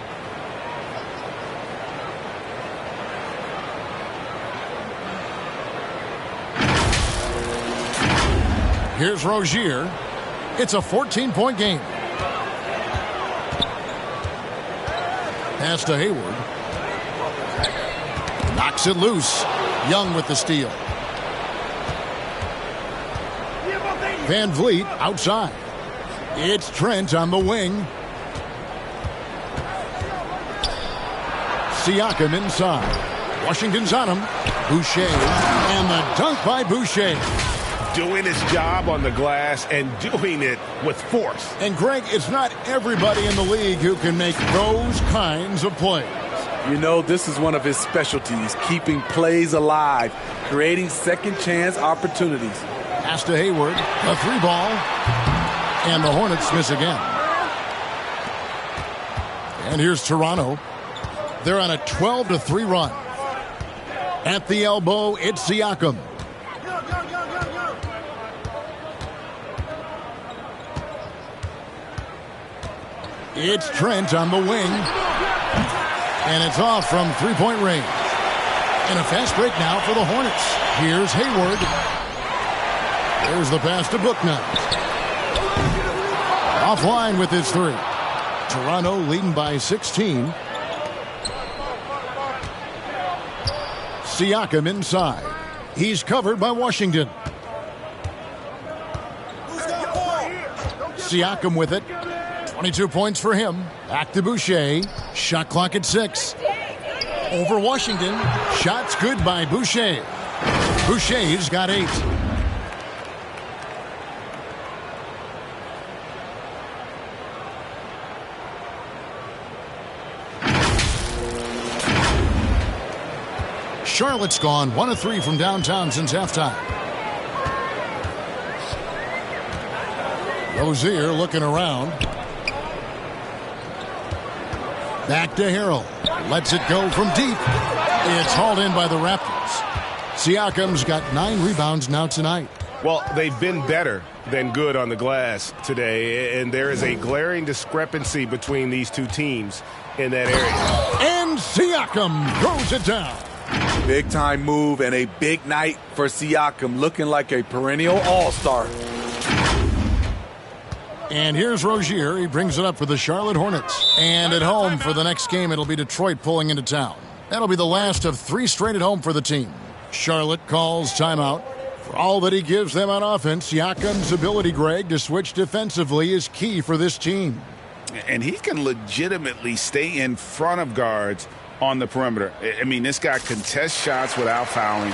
Here's Rozier. It's a 14-point game. Pass to Hayward. Knocks it loose. Young with the steal. Van Vliet outside. It's Trent on the wing. Siakam inside. Washington's on him. Boucher. And the dunk by Boucher. Doing his job on the glass and doing it with force. And Greg, it's not everybody in the league who can make those kinds of plays. You know, this is one of his specialties, keeping plays alive, creating second chance opportunities. Pass to Hayward, a 3-ball, and the Hornets miss again. And here's Toronto. They're on a 12-3 run. At the elbow, it's Siakam. It's Trent on the wing. And it's off from three-point range. And a fast break now for the Hornets. Here's Hayward. There's the pass to Bouknight. Offline with his 3. Toronto leading by 16. Siakam inside. He's covered by Washington. Siakam with it. 22 points for him. Back to Boucher. Shot clock at 6. Over Washington. Shots good by Boucher. Boucher's got 8. Charlotte's gone 1 of 3 from downtown since halftime. Rozier looking around. Back to Harrell. Lets it go from deep. It's hauled in by the Raptors. Siakam's got 9 rebounds now tonight. Well, they've been better than good on the glass today, and there is a glaring discrepancy between these two teams in that area. And Siakam throws it down. Big time move and a big night for Siakam, looking like a perennial all-star. And here's Rozier. He brings it up for the Charlotte Hornets. And at home for the next game, it'll be Detroit pulling into town. That'll be the last of 3 straight at home for the team. Charlotte calls timeout. For all that he gives them on offense, Siakam's ability, Greg, to switch defensively is key for this team. And he can legitimately stay in front of guards on the perimeter. I mean, this guy contests shots without fouling.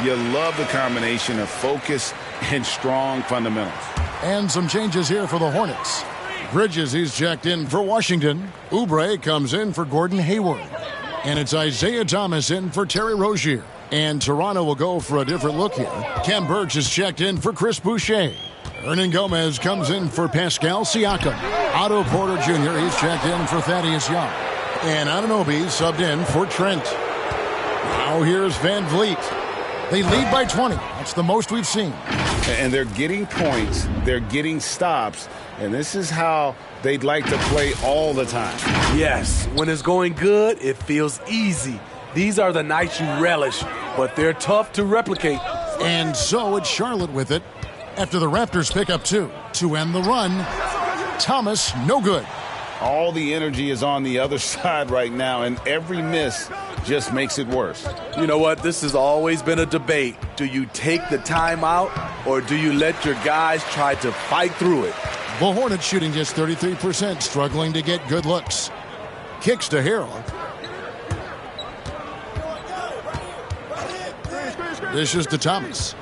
You love the combination of focus and strong fundamentals. And some changes here for the Hornets. Bridges, he's checked in for Washington. Oubre comes in for Gordon Hayward. And it's Isaiah Thomas in for Terry Rozier. And Toronto will go for a different look here. Kem Birch is checked in for Chris Boucher. Hernan Gomez comes in for Pascal Siakam. Otto Porter Jr., he's checked in for Thaddeus Young. And Anunoby subbed in for Trent. Now here's Van Vliet. They lead by 20. That's the most we've seen. And they're getting points. They're getting stops. And this is how they'd like to play all the time. Yes, when it's going good, it feels easy. These are the nights you relish, but they're tough to replicate. And so it's Charlotte with it after the Raptors pick up 2 to end the run. Thomas, no good. All the energy is on the other side right now, and every miss just makes it worse. You know what? This has always been a debate. Do you take the timeout, or do you let your guys try to fight through it? The Hornets shooting just 33%, struggling to get good looks. Kicks to Harrell. Dishes to Thomas.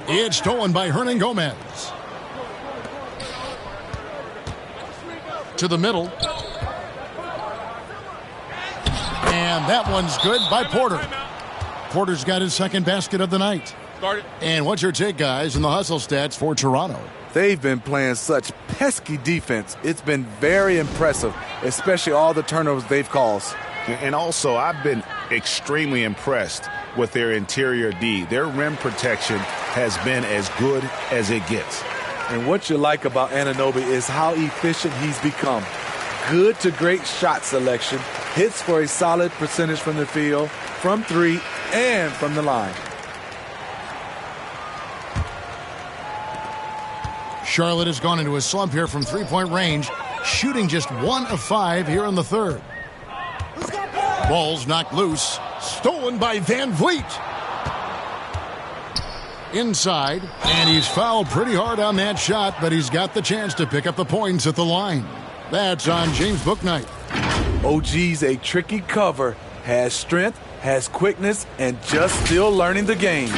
It's stolen by Hernan Gomez. To the middle. And that one's good by Porter. Porter's got his second basket of the night. And what's your take, guys, in the hustle stats for Toronto? They've been playing such pesky defense. It's been very impressive, especially all the turnovers they've caused. And also, I've been extremely impressed with their interior D. Their rim protection has been as good as it gets. And what you like about Anunoby is how efficient he's become. Good to great shot selection, hits for a solid percentage from the field, from 3, and from the line. Charlotte has gone into a slump here from three-point range, shooting just 1 of 5 here in the third. Ball's knocked loose, stolen by Van Vliet. Inside, and he's fouled pretty hard on that shot, but he's got the chance to pick up the points at the line. That's on James Bouknight. OG's a tricky cover, has strength, has quickness, and just still learning the game.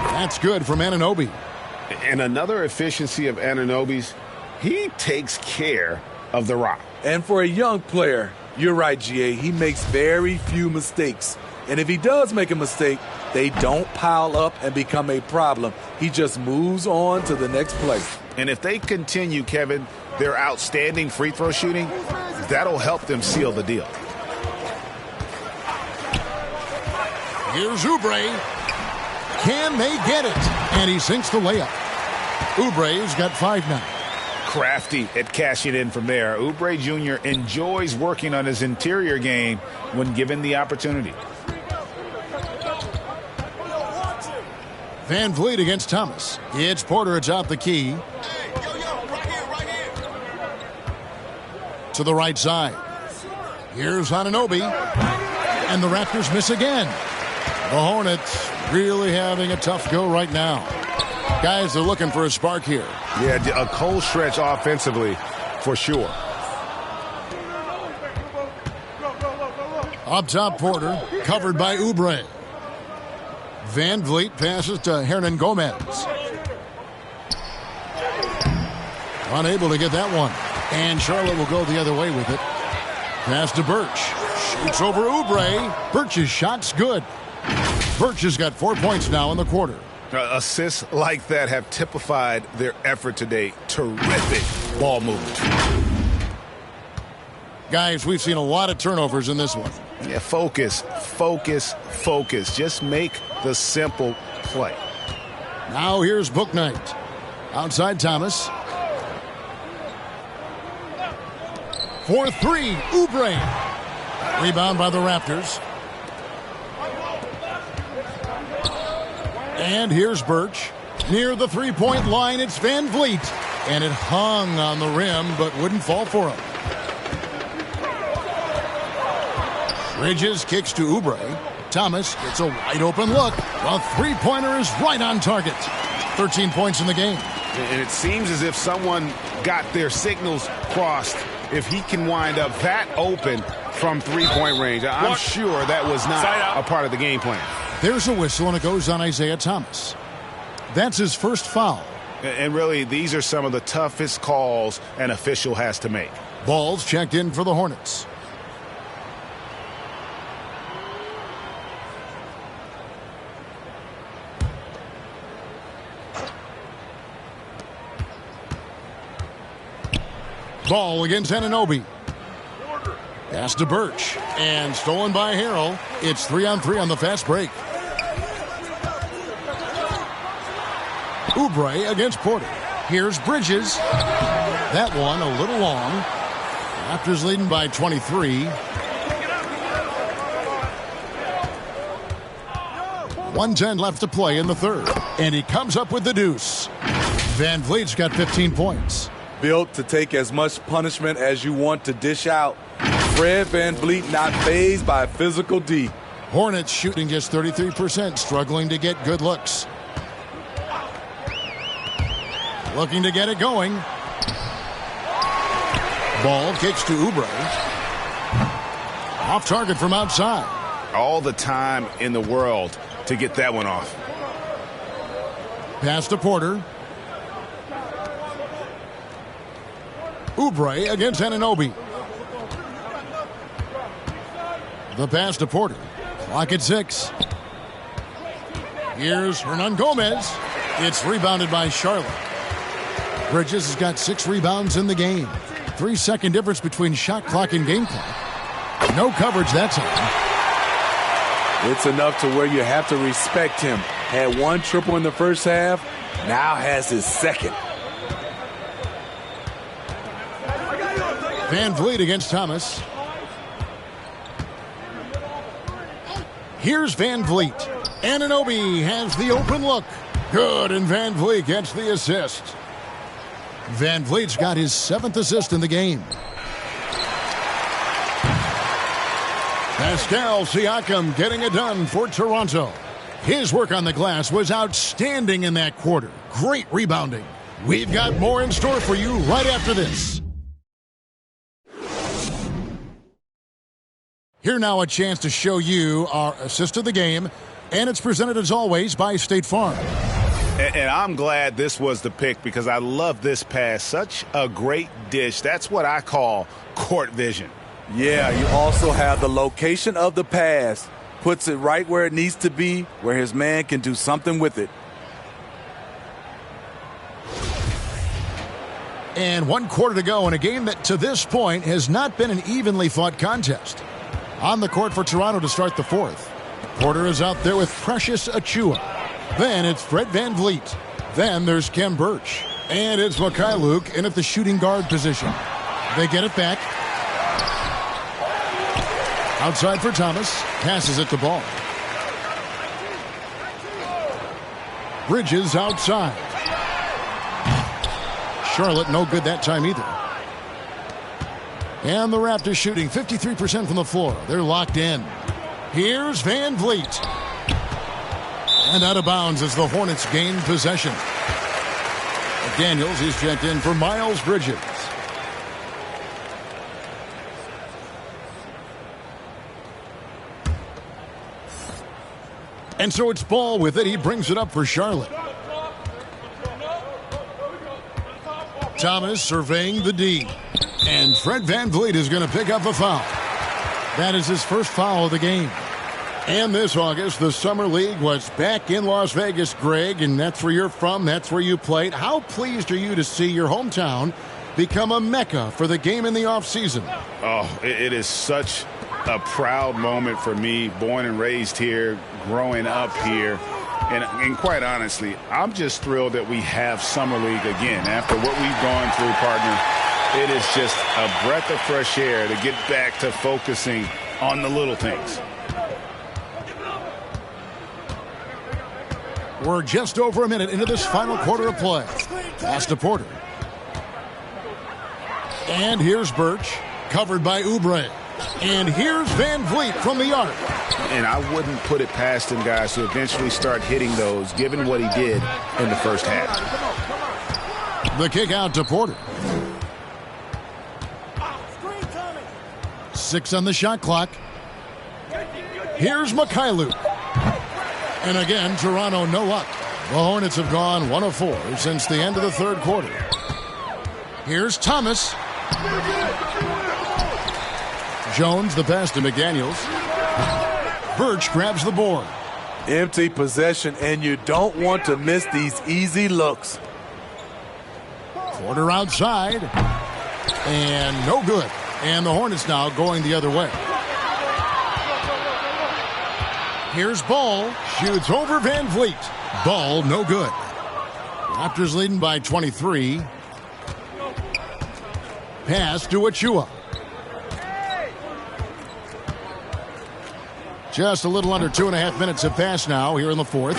That's good from Anunoby. And another efficiency of Anunoby's, he takes care of the rock. And for a young player, you're right, GA, he makes very few mistakes. And if he does make a mistake, they don't pile up and become a problem. He just moves on to the next play. And if they continue, Kevin, their outstanding free throw shooting, that'll help them seal the deal. Here's Oubre. Can they get it? And he sinks the layup. Oubre's got 5 now. Crafty at cashing in from there. Oubre Jr. enjoys working on his interior game when given the opportunity. Van Vliet against Thomas. It's Porter atop the key. To the right side. Here's Anunoby. And the Raptors miss again. The Hornets really having a tough go right now. Guys are looking for a spark here. Yeah, a cold stretch offensively for sure. Up top, Porter, covered by Oubre. Van Vliet passes to Hernan Gomez. Unable to get that one. And Charlotte will go the other way with it. Pass to Birch. Shoots over Oubre. Birch's shot's good. Birch has got 4 points now in the quarter. Assists like that have typified their effort today. Terrific ball movement. Guys, we've seen a lot of turnovers in this one. Yeah, focus. Just make the simple play. Now here's Bouknight. Outside Thomas. For 3, Oubre. Rebound by the Raptors. And here's Birch. Near the three-point line, it's Van Vliet. And it hung on the rim, but wouldn't fall for him. Bridges kicks to Oubre. Thomas gets a wide-open look. The three-pointer is right on target. 13 points in the game. And it seems as if someone got their signals crossed. If he can wind up that open from three-point range, I'm sure that was not a part of the game plan. There's a whistle, and it goes on Isaiah Thomas. That's his first foul. And really, these are some of the toughest calls an official has to make. Ball's checked in for the Hornets. Ball against Anunoby. Pass to Birch. And stolen by Harrell. It's 3-on-3 on the fast break. Oubre against Porter. Here's Bridges. That one a little long. Raptors leading by 23. 1:10 left to play in the third. And he comes up with the deuce. Van Vliet's got 15 points. Built to take as much punishment as you want to dish out. Fred VanVleet not fazed by a physical D. Hornets shooting just 33%, struggling to get good looks. Looking to get it going. Ball kicks to Oubre. Off target from outside. All the time in the world to get that one off. Pass to Porter. Oubre against Anunoby. The pass to Porter. Clock at 6. Here's Hernan Gomez. It's rebounded by Charlotte. Bridges has got 6 rebounds in the game. 3-second difference between shot clock and game clock. No coverage that time. It's enough to where you have to respect him. Had 1 triple in the first half, now has his second. Van Vliet against Thomas. Here's Van Vliet. Anunoby has the open look. Good, and Van Vliet gets the assist. Van Vliet's got his 7th assist in the game. Pascal Siakam getting it done for Toronto. His work on the glass was outstanding in that quarter. Great rebounding. We've got more in store for you right after this. Here now a chance to show you our assist of the game, and it's presented as always by State Farm. And I'm glad this was the pick because I love this pass. Such a great dish. That's what I call court vision. Yeah, you also have the location of the pass. Puts it right where it needs to be, where his man can do something with it. And 1 quarter to go in a game that to this point has not been an evenly fought contest. On the court for Toronto to start the 4th. Porter is out there with Precious Achiuwa. Then it's Fred VanVleet. Then there's Kem Birch. And it's Mikhailuk in at the shooting guard position. They get it back. Outside for Thomas. Passes it to Ball. Bridges outside. Charlotte no good that time either. And the Raptors shooting 53% from the floor. They're locked in. Here's VanVleet. And out of bounds as the Hornets gain possession. Daniels is checked in for Miles Bridges. And so it's Ball with it. He brings it up for Charlotte. Thomas surveying the D. And Fred VanVleet is going to pick up a foul. That is his first foul of the game. And this August, the Summer League was back in Las Vegas, Greg, and that's where you're from, that's where you played. How pleased are you to see your hometown become a mecca for the game in the offseason? Oh, it is such a proud moment for me, born and raised here, growing up here. And quite honestly, I'm just thrilled that we have Summer League again. After what we've gone through, partner, it is just a breath of fresh air to get back to focusing on the little things. We're just over a minute into this final quarter of play. Pass to Porter. And here's Birch, covered by Oubre. And here's VanVleet from the arc. And I wouldn't put it past him, guys, to eventually start hitting those, given what he did in the first half. The kick out to Porter. 6 on the shot clock. Here's Mikhailuk. And again, Toronto no luck. The Hornets have gone 1 of 4 since the end of the third quarter. Here's Thomas. Jones, the pass to McDaniels. Birch grabs the board. Empty possession, and you don't want to miss these easy looks. Porter outside. And no good. And the Hornets now going the other way. Here's Ball. Shoots over Van Vliet. Ball, no good. Raptors leading by 23. Pass to Achua. Just a little under 2.5 minutes have passed now here in the fourth.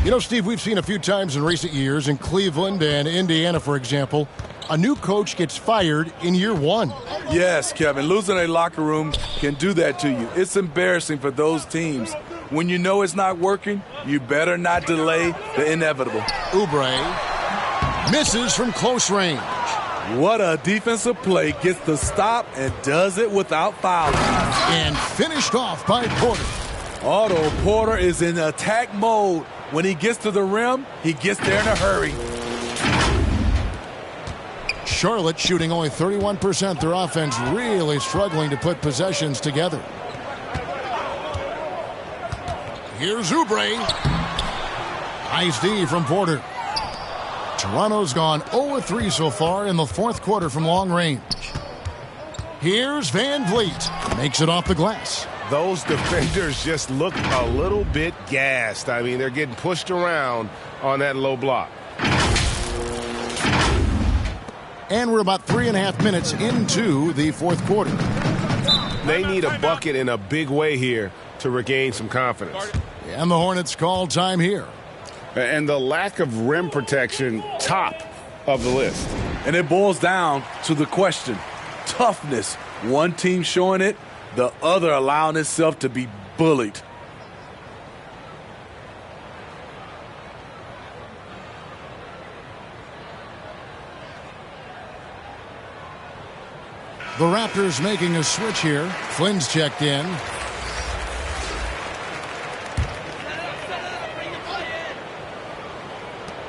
You know, Steve, we've seen a few times in recent years in Cleveland and Indiana, for example, a new coach gets fired in year one. Yes, Kevin. Losing a locker room can do that to you. It's embarrassing for those teams. When you know it's not working, you better not delay the inevitable. Oubre misses from close range. What a defensive play. Gets the stop and does it without fouling. And finished off by Porter. Otto Porter is in attack mode. When he gets to the rim, he gets there in a hurry. Charlotte shooting only 31%. Their offense really struggling to put possessions together. Here's Oubre. Nice D from Porter. Toronto's gone 0-3 so far in the fourth quarter from long range. Here's Van Vliet. Makes it off the glass. Those defenders just look a little bit gassed. I mean, they're getting pushed around on that low block. And we're about 3.5 minutes into the fourth quarter. They need a bucket in a big way here to regain some confidence. And the Hornets call time here. And the lack of rim protection, top of the list. And it boils down to the question, toughness. One team showing it, the other allowing itself to be bullied. The Raptors making a switch here. Flynn's checked in.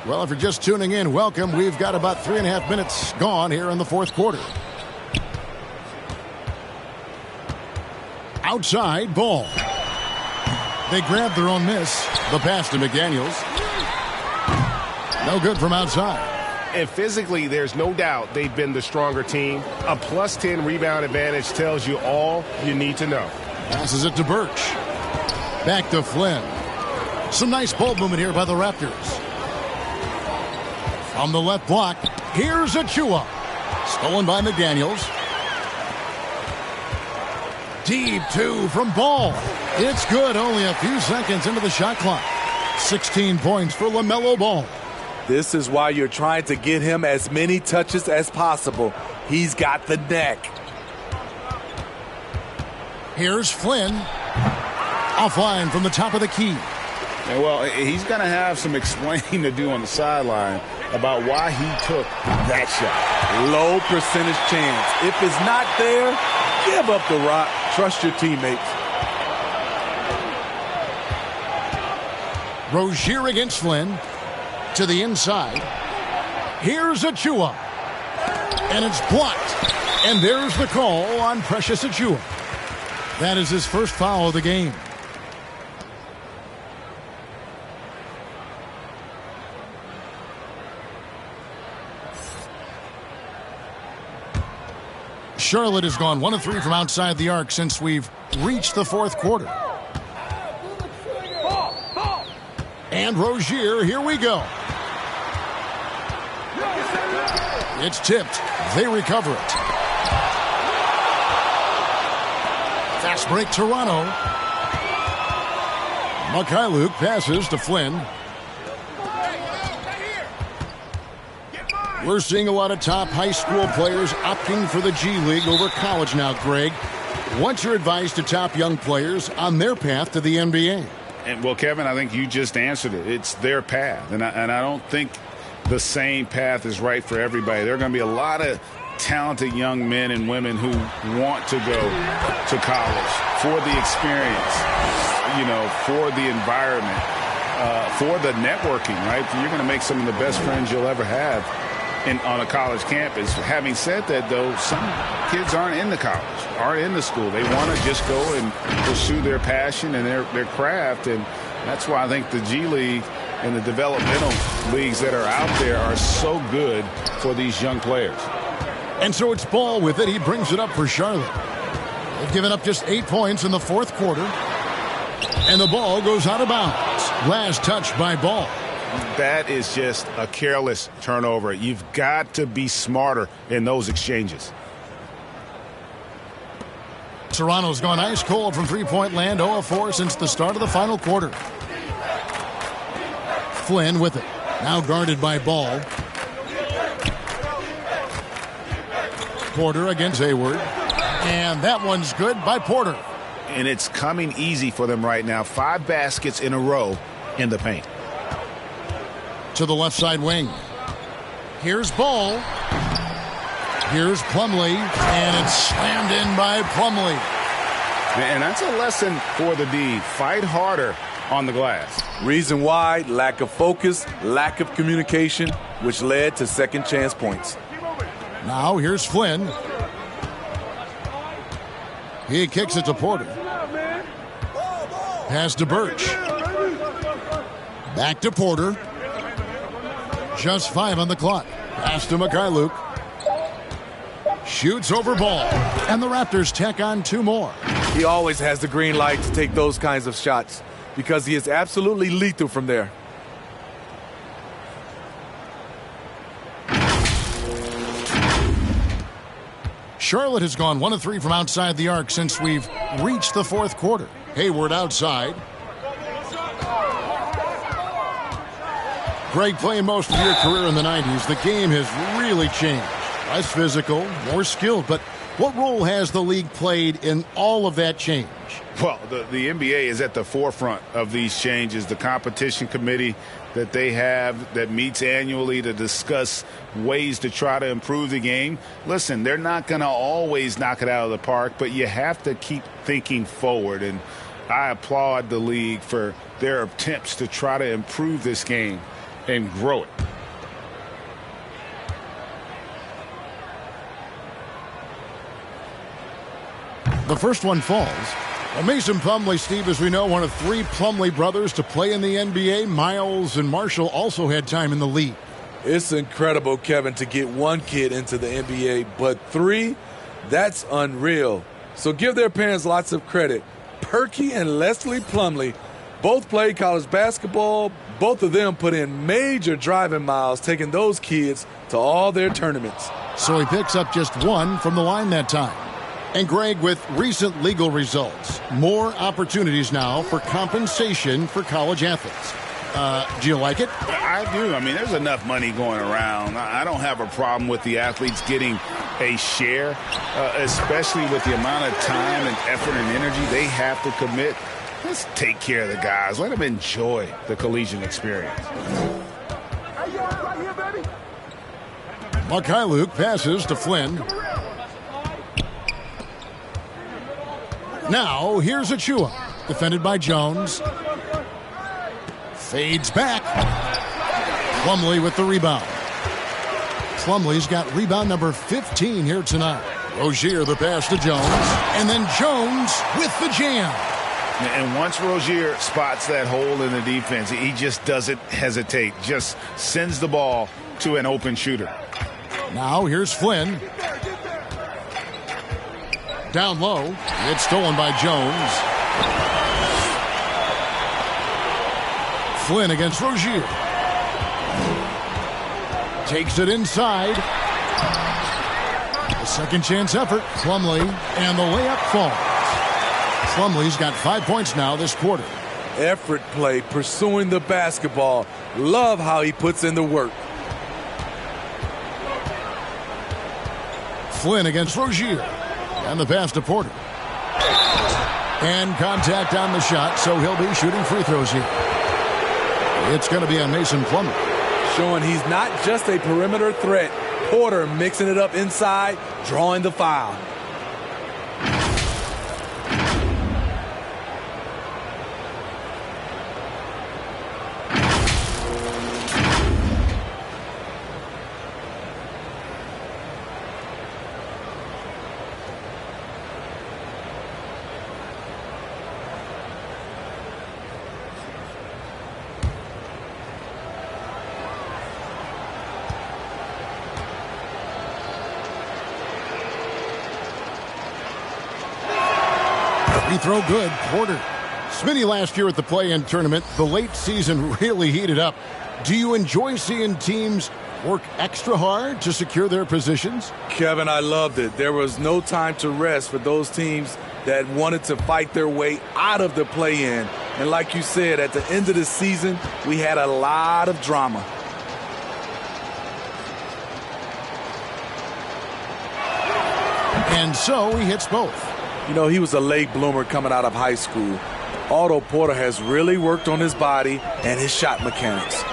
Well, if you're just tuning in, welcome. We've got about 3.5 minutes gone here in the fourth quarter. Outside, Ball. They grab their own miss. The pass to McDaniels. No good from outside. And physically, there's no doubt they've been the stronger team. A +10 rebound advantage tells you all you need to know. Passes it to Birch. Back to Flynn. Some nice ball movement here by the Raptors. On the left block, here's Achua. Stolen by McDaniels. Deep two from Ball. It's good, only a few seconds into the shot clock. 16 points for LaMelo Ball. This is why you're trying to get him as many touches as possible. He's got the neck. Here's Flynn. Offline from the top of the key. And well, he's going to have some explaining to do on the sideline about why he took that shot. Low percentage chance. If it's not there, give up the rock. Trust your teammates. Rozier against Flynn. To the inside. Here's Achua. And it's blocked. And there's the call on Precious Achua. That is his first foul of the game. Charlotte has gone 1 of 3 from outside the arc since we've reached the fourth quarter. And Rozier, here we go. It's tipped. They recover it. Fast break, Toronto. Mikhailuk passes to Flynn. We're seeing a lot of top high school players opting for the G League over college now, Greg. What's your advice to top young players on their path to the NBA? And well, Kevin, I think you just answered it. It's their path. And I don't think the same path is right for everybody. There are going to be a lot of talented young men and women who want to go to college for the experience, you know, for the environment, for the networking, right? You're going to make some of the best friends you'll ever have on a college campus. Having said that, though, some kids aren't in the college, aren't in the school. They want to just go and pursue their passion and their craft. And That's why I think the G League and the developmental leagues that are out there are so good for these young players. And so it's Ball with it. He brings it up for Charlotte. They've given up just 8 points in the fourth quarter. And the ball goes out of bounds. Last touch by Ball. That is just a careless turnover. You've got to be smarter in those exchanges. Toronto's gone ice cold from three-point land, 0 of 4 since the start of the final quarter. Flynn with it. Now guarded by Ball. Porter against Hayward. And that one's good by Porter. And it's coming easy for them right now. 5 baskets in a row in the paint. To the left side wing. Here's Ball. Here's Plumlee. And it's slammed in by Plumlee. And that's a lesson for the D. Fight harder on the glass. Reason why: lack of focus, lack of communication, which led to second chance points. Now here's Flynn. He kicks it to Porter. Pass to Birch. Back to Porter. Just 5 on the clock. Pass to Mikhailuk. Shoots over Ball. And the Raptors tack on 2 more. He always has the green light to take those kinds of shots because he is absolutely lethal from there. Charlotte has gone 1 of 3 from outside the arc since we've reached the fourth quarter. Hayward outside. Greg, playing most of your career in the 90s, the game has really changed. Less physical, more skilled, but what role has the league played in all of that change? Well, the NBA is at the forefront of these changes. The competition committee that they have that meets annually to discuss ways to try to improve the game. Listen, they're not going to always knock it out of the park, but you have to keep thinking forward. And I applaud the league for their attempts to try to improve this game and grow it. The first one falls. Well, Mason Plumlee, Steve, as we know, one of 3 Plumlee brothers to play in the NBA. Miles and Marshall also had time in the league. It's incredible, Kevin, to get 1 kid into the NBA, but 3, that's unreal. So give their parents lots of credit. Perky and Leslie Plumlee both played college basketball. Both of them put in major driving miles, taking those kids to all their tournaments. So he picks up just 1 from the line that time. And Greg, with recent legal results, more opportunities now for compensation for college athletes. Do you like it? I do. I mean, there's enough money going around. I don't have a problem with the athletes getting a share, especially with the amount of time and effort and energy they have to commit. Let's take care of the guys. Let them enjoy the collegiate experience. Mikhailuk passes to Flynn. Now, here's Achua, defended by Jones. Fades back. Plumlee with the rebound. Plumlee's got rebound number 15 here tonight. Rozier the pass to Jones. And then Jones with the jam. And once Rozier spots that hole in the defense, he just doesn't hesitate. Just sends the ball to an open shooter. Now, here's Flynn. Down low. It's stolen by Jones. Flynn against Rozier. Takes it inside. A second chance effort. Plumlee. And the layup falls. Plumlee's got 5 points now this quarter. Effort play, pursuing the basketball. Love how he puts in the work. Flynn against Rozier. And the pass to Porter. And contact on the shot, so he'll be shooting free throws here. It's going to be on Mason Plumlee. Showing he's not just a perimeter threat. Porter mixing it up inside, drawing the foul. Free throw good. Porter. Smitty, last year at the play-in tournament, the late season really heated up. Do you enjoy seeing teams work extra hard to secure their positions? Kevin, I loved it. There was no time to rest for those teams that wanted to fight their way out of the play-in. And like you said, at the end of the season, we had a lot of drama. And so he hits both. You know, he was a late bloomer coming out of high school. Otto Porter has really worked on his body and his shot mechanics.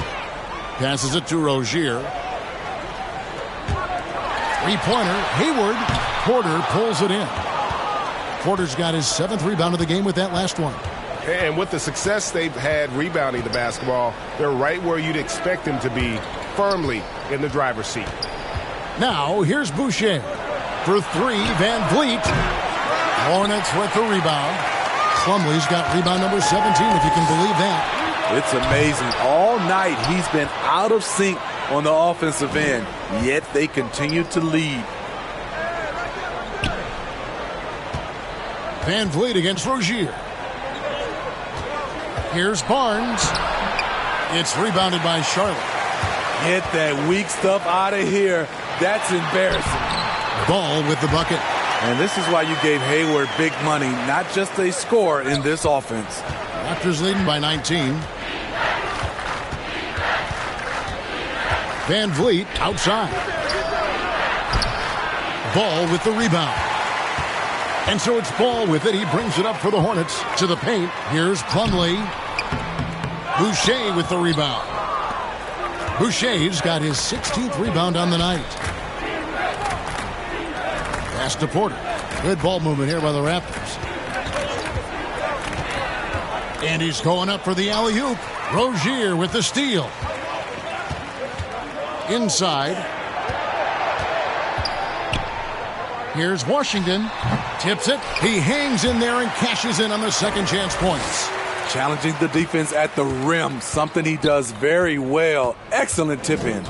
Passes it to Rozier. Three-pointer, Hayward. Porter pulls it in. Porter's got his 7th rebound of the game with that last one. And with the success they've had rebounding the basketball, they're right where you'd expect them to be, firmly in the driver's seat. Now, here's Boucher. For 3, Van Vliet. Hornets with the rebound. Plumlee's got rebound number 17, if you can believe that. It's amazing. All night he's been out of sync on the offensive end, yet they continue to lead. Van Vliet against Rozier. Here's Barnes. It's rebounded by Charlotte. Get that weak stuff out of here. That's embarrassing. Ball with the bucket. And this is why you gave Hayward big money, not just a score in this offense. Raptors leading by 19. Van Vliet outside. Ball with the rebound. And so it's Ball with it. He brings it up for the Hornets to the paint. Here's Plumlee. Boucher with the rebound. Boucher's got his 16th rebound on the night. Pass to Porter. Good ball movement here by the Raptors. And he's going up for the alley-oop. Rozier with the steal. Inside. Here's Washington. Tips it. He hangs in there and cashes in on the second chance points. Challenging the defense at the rim, something he does very well. Excellent tip in.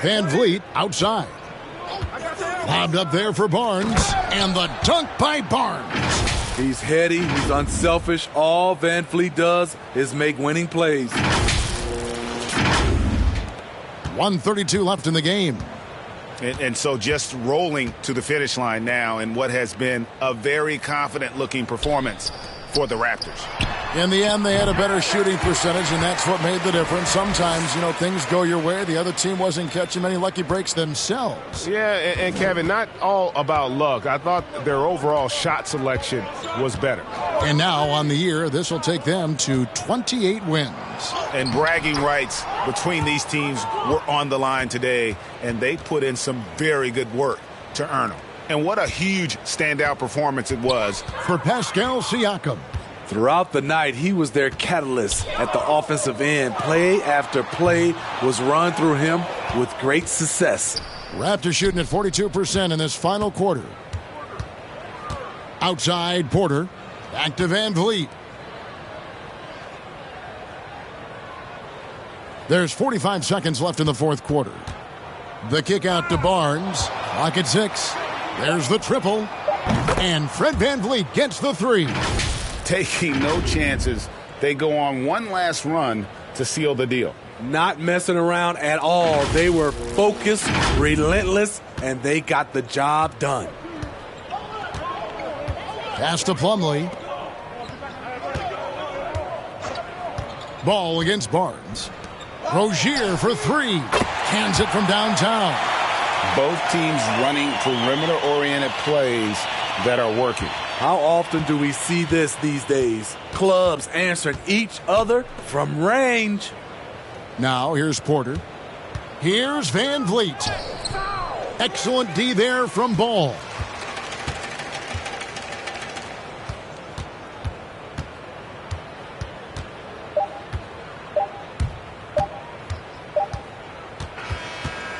Van Vliet outside. Lobbed up there for Barnes. And the dunk by Barnes. He's heady. He's unselfish. All Van Vliet does is make winning plays. 1:32 left in the game. And so just rolling to the finish line now in what has been a very confident-looking performance for the Raptors. In the end, they had a better shooting percentage, and that's what made the difference. Sometimes, you know, things go your way. The other team wasn't catching many lucky breaks themselves. Yeah, and Kevin, not all about luck. I thought their overall shot selection was better. And now, on the year, this will take them to 28 wins. And bragging rights between these teams were on the line today, and they put in some very good work to earn them. And what a huge standout performance it was for Pascal Siakam. Throughout the night, he was their catalyst at the offensive end. Play after play was run through him with great success. Raptors shooting at 42% in this final quarter. Outside Porter. Back to Van Vliet. There's 45 seconds left in the fourth quarter. The kick out to Barnes. Clock at 6. There's the triple. And Fred Van Vliet gets the 3. Taking no chances. They go on one last run to seal the deal. Not messing around at all. They were focused, relentless, and they got the job done. Pass to Plumlee. Ball against Barnes. Rozier for 3. Hands it from downtown. Both teams running perimeter-oriented plays that are working. How often do we see this these days? Clubs answering each other from range. Now here's Porter. Here's Van Vliet. Excellent D there from Ball.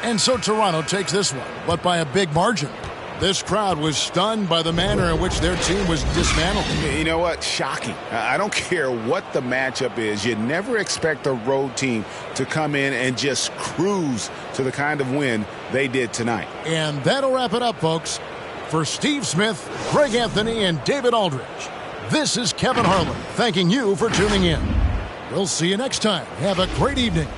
And so Toronto takes this one, but by a big margin. This crowd was stunned by the manner in which their team was dismantled. You know what? Shocking. I don't care what the matchup is. You never expect a road team to come in and just cruise to the kind of win they did tonight. And that'll wrap it up, folks. For Steve Smith, Greg Anthony, and David Aldridge, this is Kevin Harlan thanking you for tuning in. We'll see you next time. Have a great evening.